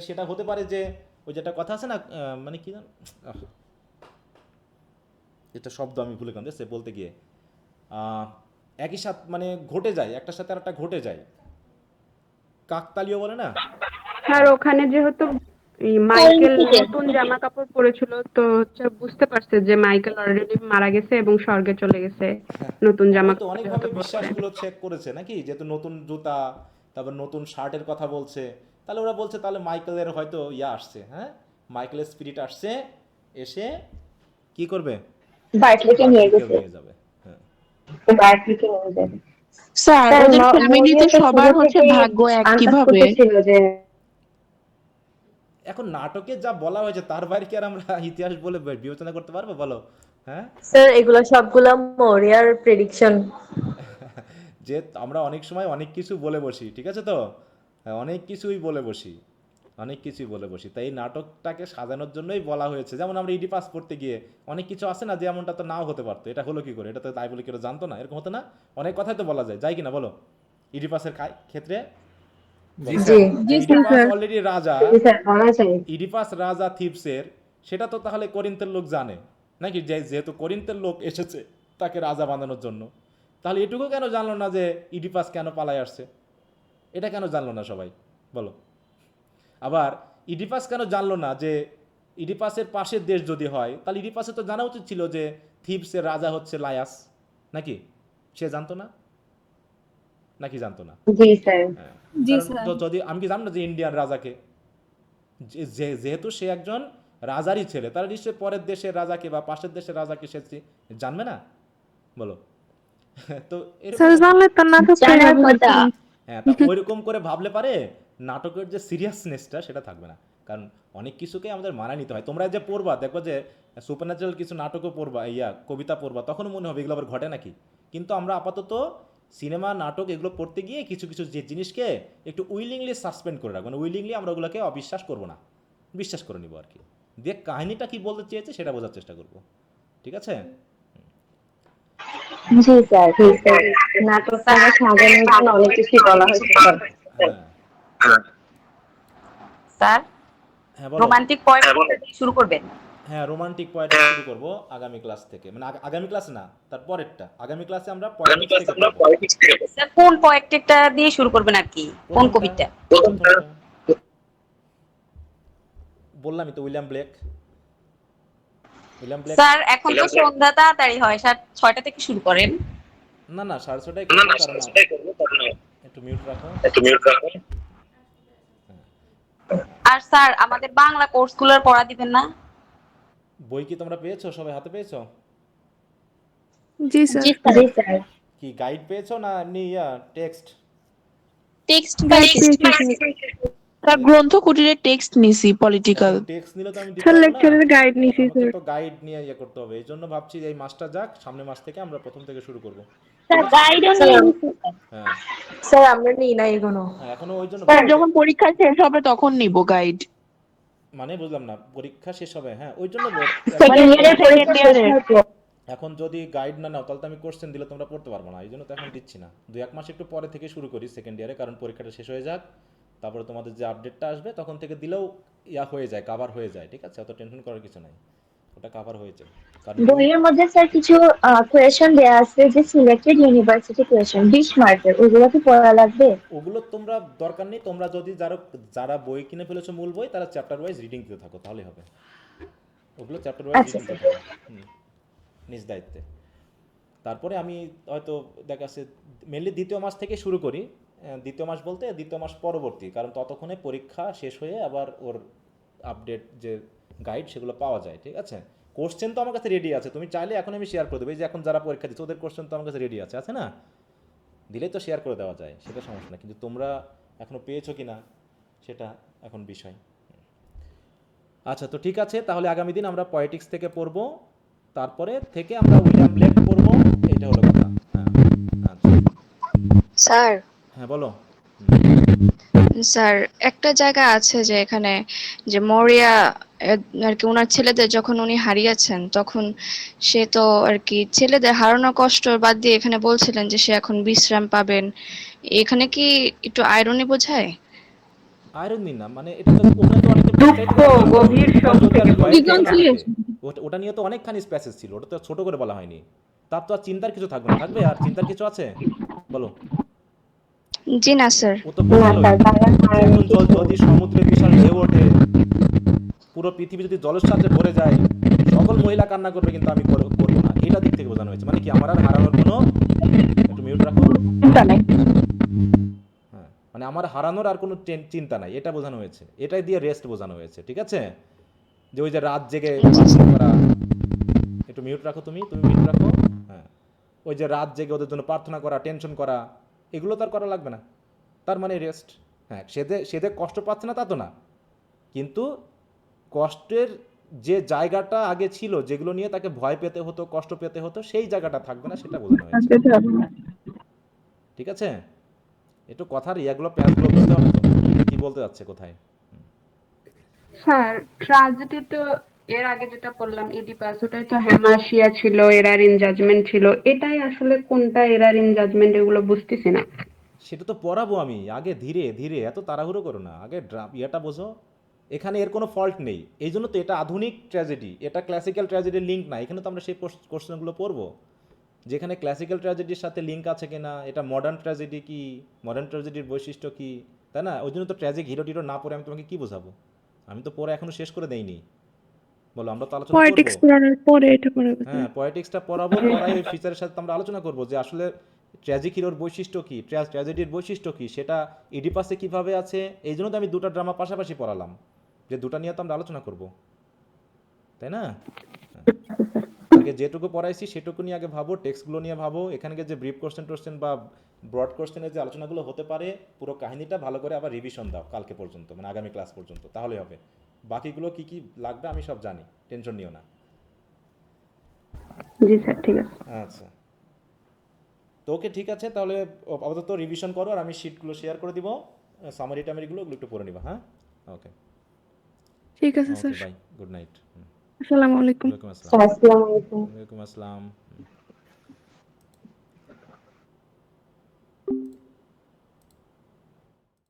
B: সেটা হতে পারে যে ওই যেটা কথা আছে না, মানে কি জানো, এটা শব্দ আমি ভুলে গেলাম সে বলতে গিয়ে, একই সাথে মানে ঘটে যায়, একটার সাথে আরেকটা ঘটে যায়, কাকতালীয় বলে না।
D: স্যার ওখানে যেহেতু মাইকেল
C: Coincidence।
D: নতুন জামা কাপড় পরেছিল, তো হচ্ছে বুঝতে পারছে যে মাইকেল অলরেডি মারা গেছে এবং স্বর্গে চলে গেছে নতুন
B: হ্যাঁ,
D: জামা
B: ওই তো
D: কাপড়
B: অনেকভাবে
D: যেহেতু পরে।
B: বিশ্বাসগুলো চেক করেছে নাকি, যেহেতু নতুন জুতা, তারপর নতুন শার্টের কথা বলছে, তাহলে ওরা বলছে তাহলে মাইকেলের হয়তো ইয়া আসছে, হ্যাঁ মাইকেলের স্পিরিট আসছে, এসে কি করবে,
A: বার্টলিকে নিয়ে
B: বাটলিকেও
A: গেছে,
B: নিয়ে যাবে। হ্যাঁ,
A: বার্টলিকে নিয়ে যাবে।
F: স্যার
A: স্যার
F: ওদের ফ্যামিলিতে
A: মরিও তো
F: সবার
A: শুরু
F: হচ্ছে
A: থেকেই
F: ভাগ্য এক
A: আন্দাজ
F: কিভাবে?
A: করতেছিল যে
B: এখন নাটকে যা বলা হয়েছে তার বাইরে কি আর আমরা ইতিহাস বলে বিবেচনা করতে পারবো বলো, হ্যাঁ।
A: স্যার এগুলো সবগুলো মরিয়ার প্রেডিকশন।
B: যে আমরা অনেক সময় অনেক কিছু বলে বসি, ঠিক আছে তো, হ্যাঁ, অনেক কিছুই বলে বসি, অনেক কিছুই বলে বসি, তাই এই নাটকটাকে সাজানোর জন্যই বলা হয়েছে। যেমন আমরা ইডি পাস পড়তে গিয়ে অনেক কিছু আছে না যে এমনটা তো নাও হতে পারতো, এটা হলো কি করে, এটা তো তাই বলে কেউ জানতো না, এরকম হতো না, অনেক কথাই তো বলা যায়, যাই কিনা বলো ইডি পাসের ক্ষেত্রে।
J: জি
A: জি
J: স্যার।
E: জি
B: ইডিপাস
E: স্যার।
B: অলরেডি রাজা,
A: জি স্যার বলা যায়।
B: ইডিপাস রাজা থিপসের, সেটা তো তাহলে করিন্থের লোক জানে নাকি, যেহেতু করিন্থের লোক এসেছে তাকে রাজা বানানোর জন্য, তাহলে এটুকু কেন জানলো না যে ইডিপাস কেন পালায় আসছে, এটা কেন জানলো না সবাই বলো। আবার ইডিপাস কেন জানলো না যে ইডিপাসের পাশের দেশ যদি হয়, তাহলে ইডিপাসের তো জানা উচিত ছিল যে থিপসের রাজা হচ্ছে লায়াস, নাকি সে জানতো না, নাকি জানতো না?
A: জি স্যার।
B: হ্যাঁ,
E: জি
B: কারণ
E: স্যার।
B: যদি আমি কি জানবো না যে ইন্ডিয়ান রাজাকে, যেহেতু সে একজন রাজারই ছেলে, তারা নিশ্চয়ই পরের দেশের রাজাকে বা পাশের দেশের রাজাকে সে জানবে না বলো। তো এরকম
E: স্যার
B: আর কি।
E: জানলে তার নাটকটা
A: জানার
E: এভাবে
A: কথা।
E: হতো না।
B: হ্যাঁ, তা ওইরকম করে ভাবলে পারে নাটকের যে সিরিয়াসনেসটা সেটা থাকবে না, কারণ অনেক কিছুকে আমাদের মানায় নিতে হয়। তোমরা যে পড়বা দেখো যে সুপারন্যাচারাল কিছু নাটকও পড়বা, কবিতা পড়বা, তখন মনে হবে এগুলো আবার ঘটে নাকি। কিন্তু আমরা আপাতত সিনেমা নাটক এগুলো পড়তে গিয়ে কিছু কিছু যে জিনিসকে একটু উইলিংলি সাসপেন্ড করে রাখবো, মানে উইলিংলি আমরা ওগুলোকে অবিশ্বাস করবো না, বিশ্বাস করে নিবো আর কি, দিয়ে কাহিনীটা কি বলতে চেয়েছে সেটা বোঝার চেষ্টা করবো, ঠিক আছে।
A: জি স্যার, জি স্যার। নাটকটাকে সাজানোর জন্য অনেক কিছুই বলা হয়েছে স্যার।
B: হ্যাঁ
K: স্যার
B: হ্যাঁ বলো।
K: রোমান্টিক পয়েন্ট শুরু করবেন?
B: হ্যাঁ, রোমান্টিক পয়েন্ট শুরু করব আগামী ক্লাস থেকে, মানে আগামী ক্লাস না, তার পরেরটা, আগামী ক্লাসে আমরা পয়েন্টিক্স থেকে পড়বো।
K: স্যার কোন পয়েন্টটা দিয়ে শুরু করবেন আর কি, কোন কবিতা?
B: প্রথমটা বললামই তো, উইলিয়াম ব্লেক।
K: স্যার এখন তো সন্ধ্যা তাড়াতাড়ি হয়, স্যার 6টা থেকে শুরু করেন।
B: না না, 6:30টায় করবো, কারণ একটু মিউট রাখো।
K: আর স্যার আমাদের বাংলা কোর্সগুলোর পড়া দিবেন না?
B: বই কি তোমরা পেয়েছো, সবাই হাতে পেয়েছো?
E: জি স্যার।
C: জি স্যার।
A: জি স্যার।
B: কি গাইড পেয়েছো না এমনি টেক্সট?
C: টেক্সট
E: গাইড
C: পেয়েছি।
E: পেয়েছি।
F: স্যার গ্রন্থ কুটিরের টেক্সট নিছি পলিটিক্যাল।
B: টেক্সট নিলে তো আমি দিতে
E: স্যার
B: পারবো না,
E: লেকচারের গাইড নিছি
B: আমাকে
E: স্যার।
B: তো গাইড নিয়ে করতে হবে, এই জন্য ভাবছি যে এই মাসটা যাক, সামনের মাস থেকে আমরা প্রথম থেকে শুরু করবো।
C: স্যার গাইডও নিয়ে নিছি।
B: হ্যাঁ
A: স্যার আমরা নিই না এগুলো।
B: হ্যাঁ, এখনো ওই জন্য
F: স্যার যখন পরীক্ষা শেষ হবে তখন নিব গাইড।
B: মানে বুঝলাম না, পরীক্ষা শেষ হবে, হ্যাঁ ওই জন্য
A: সেকেন্ড ইয়ারের পরীক্ষা শেষ হওয়ার পর।
B: এখন যদি গাইড না নাও তাহলে তো আমি কোশ্চেন দিলে তোমরা পড়তে পারবো না, এই জন্য তো এখন দিচ্ছি না, 2-1 মাস একটু পরে থেকে শুরু করি সেকেন্ড ইয়ারে, কারণ পরীক্ষাটা শেষ হয়ে যাক, তারপরে তোমাদের যে আপডেটটা আসবে তখন থেকে দিলেও হয়ে যায়, কাভার হয়ে যায়, ঠিক আছে, অত টেনশন করার কিছু নাই, ওটা কাভার হয়ে যায়। কারণ
A: বইয়ের মধ্যে স্যার কিছু কোয়েশ্চেন দেয়া আছে যে সিলেক্টেড ইউনিভার্সিটি কোয়েশ্চেন 20 মার্কের, ওগুলো কি পড়া লাগবে?
B: ওগুলো তোমরা দরকার নেই, তোমরা যদি যারা বই কিনে ফেলেছো মূল বই, তারা চ্যাপ্টার ওয়াইজ রিডিং দিতে থাকো, তাহলে হবে। ওগুলো চ্যাপ্টার ওয়াইজ
A: আচ্ছা
B: রিডিং দিতে
A: স্যার।
B: থাকো নিজ দায়িত্বে। তারপরে আমি হয়তো দেখা যাচ্ছে মেনলি দ্বিতীয় মাস থেকে শুরু করি, দ্বিতীয় মাস বলতে দ্বিতীয় মাস পরবর্তী, কারণ ততক্ষণে পরীক্ষা শেষ হয়ে আবার ওর আপডেট যে গাইড সেগুলো পাওয়া যায়, ঠিক আছে। কোশ্চেন তো আমার কাছে রেডি আছে, তুমি চাইলে এখন আমি শেয়ার করে দেবো। এই যে এখন যারা পরীক্ষা দিচ্ছে ওদের কোশ্চেন তো আমার কাছে রেডি আছে, আছে না? দিলেই তো শেয়ার করে দেওয়া যায়, সেটা সমস্যা না। কিন্তু তোমরা এখনো পেয়েছো কি না সেটা এখন বিষয়। আচ্ছা, তো ঠিক আছে, তাহলে আগামী দিন আমরা পয়েটিক্স থেকে পড়বো, তারপরে থেকে আমরা উইলিয়াম ব্লেক পড়বো, এটা হলো কথা। হ্যাঁ, আচ্ছা,
L: স্যার
B: হ্যাঁ বলো।
L: স্যার একটা জায়গা আছে যে এখানে যে মরিয়া আর কি ওনার ছেলেদের যখন উনি হারিয়েছেন তখন সে তো আর কি ছেলেদের হারানোর কষ্ট বাদ দিয়ে এখানে বলছিলেন যে সে এখন বিশ্রাম পাবেন। এখানে কি একটু আয়রনি বোঝায়?
B: আয়রন দিন না, মানে এটা তো ওখানে তো অনেকে
D: দুঃখ,
B: বিস্তারিত করে বললো।
D: গভীর শোক
B: যদি
D: থেকে
B: আমি ভয়েস
C: বলছে।
B: টেক্সট থাকে, ওটা নিয়ে তো অনেকখানি স্পেসেস ছিল, ওটা তো ছোট করে বলা হয়নি। তার তো আর চিন্তার কিছু থাকবে না, থাকবে আর চিন্তার কিছু আছে বলো?
L: জি না স্যার।
B: ও তো বোঝালোই যে এখন যদি সমুদ্রে বিশাল ঢেউ ওঠে, পুরো পৃথিবী যদি জলোচ্ছ্বাসে ভরে যায়, সকল মহিলা কান্না করবে, কিন্তু আমি করবো না, এটা দিক থেকে বোঝানো হয়েছে। মানে কি, আমার আর হারানোর কোনো, একটু মিউট রাখো, হ্যাঁ, মানে আমার হারানোর আর কোনো চিন্তা নাই, এটা বোঝানো হয়েছে। এটাই দিয়ে রেস্ট বোঝানো হয়েছে, ঠিক আছে? যে ওই যে রাত জেগে প্রার্থনা করা, একটু মিউট রাখো, তুমি মিউট রাখো, হ্যাঁ, ওই যে রাত জেগে ওদের জন্য প্রার্থনা করা, টেনশন করা, এগুলো তার করা লাগবে না, তার মানে রেস্ট। হ্যাঁ, সেদে কষ্ট পাচ্ছে না তা তো না, কিন্তু কষ্টের যে জায়গাটা আগে ছিল, যেগুলো নিয়ে তাকে ভয় পেতে হতো, কষ্ট পেতে হতো, সেই জায়গাটা থাকবে না, সেটা বোঝানো হয়েছে, ঠিক আছে? একটু কথার ইয়াগুলো প্যাঁচগুলো বুঝতে হবে তো, কি বলতে যাচ্ছে কোথায়।
D: স্যার ট্রাজেডি তো এর আগে যেটা বললাম ইডিপাস, ওটাই তো হ্যামাসিয়া ছিল, এরার ইন জাজমেন্ট ছিল। এটাই আসলে কোনটা এরার ইন জাজমেন্ট এগুলো বুঝতেছি না।
B: সেটা তো পড়াবো আমি, আগে ধীরে ধীরে, এত তাড়াহুড়ো করো না, আগে ইয়েটা বোঝো। এখানে এর কোনো ফল্ট নেই, এই জন্য তো এটা আধুনিক ট্র্যাজেডি, এটা ক্লাসিক্যাল ট্র্যাজেডির লিঙ্ক না। এখানে তো আমরা সেই কোশ্চেনগুলো পড়বো, যেখানে ক্লাসিক্যাল ট্র্যাজেডির সাথে লিঙ্ক আছে কিনা, এটা মডার্ন ট্র্যাজেডি কি, মডার্ন ট্র্যাজেডির বৈশিষ্ট্য কি, তাই না? ওই জন্য তো ট্র্যাজিক হিরো টিরো না পড়ে আমি তোমাকে কি বোঝাবো? আমি তো পড়ে এখনো শেষ করে দেইনি। বলো, আমরা তো আলোচনা
E: পলিটিক্স
B: করবো।
E: পড়ানোর পরে এটা পড়াবে স্যার।
B: হ্যাঁ, পলিটিক্সটা পড়াবো, পড়াই ওই ফিচারের সাথে আমরা আলোচনা করবো যে আসলে ট্র্যাজিক হিরোর বৈশিষ্ট্য কি, ট্র্যাজেডির বৈশিষ্ট্য কি, সেটা ইডিপাসে কিভাবে আছে। এই জন্য তো আমি দুটো ড্রামা পাশাপাশি পড়ালাম, যে দুটো নিয়ে তো আমরা আলোচনা করব, তাই না? আগে যেটুকু পড়াইছি সেটুকু নিয়ে আগে ভাবো, টেক্সটগুলো নিয়ে ভাবো, এখানে যে ব্রিফ কোশ্চেন বা ব্রড কোশ্চেনের যে আলোচনাগুলো হতে পারে, পুরো কাহিনীটা ভালো করে আবার রিভিশন দাও কালকে পর্যন্ত, মানে আগামী ক্লাস পর্যন্ত, তাহলে হবে। বাকিগুলো কি কি লাগবে আমি সব জানি, টেনশন নিও না।
D: জি স্যার, ঠিক আছে।
B: আচ্ছা, তো ওকে, ঠিক আছে, তাহলে আপাতত রিভিশন করো, আর আমি শিটগুলো শেয়ার করে দিব, সামারি টামারিগুলো ওগুলো একটু পড়ে নিবা। হ্যাঁ, ওকে,
E: ঠিক আছে
B: okay,
E: sir.
B: Bye, good night.
E: আসসালামু আলাইকুম।
B: ওয়ালাইকুম আসসালাম।
A: আসসালামু আলাইকুম।
B: ওয়ালাইকুম আসসালাম।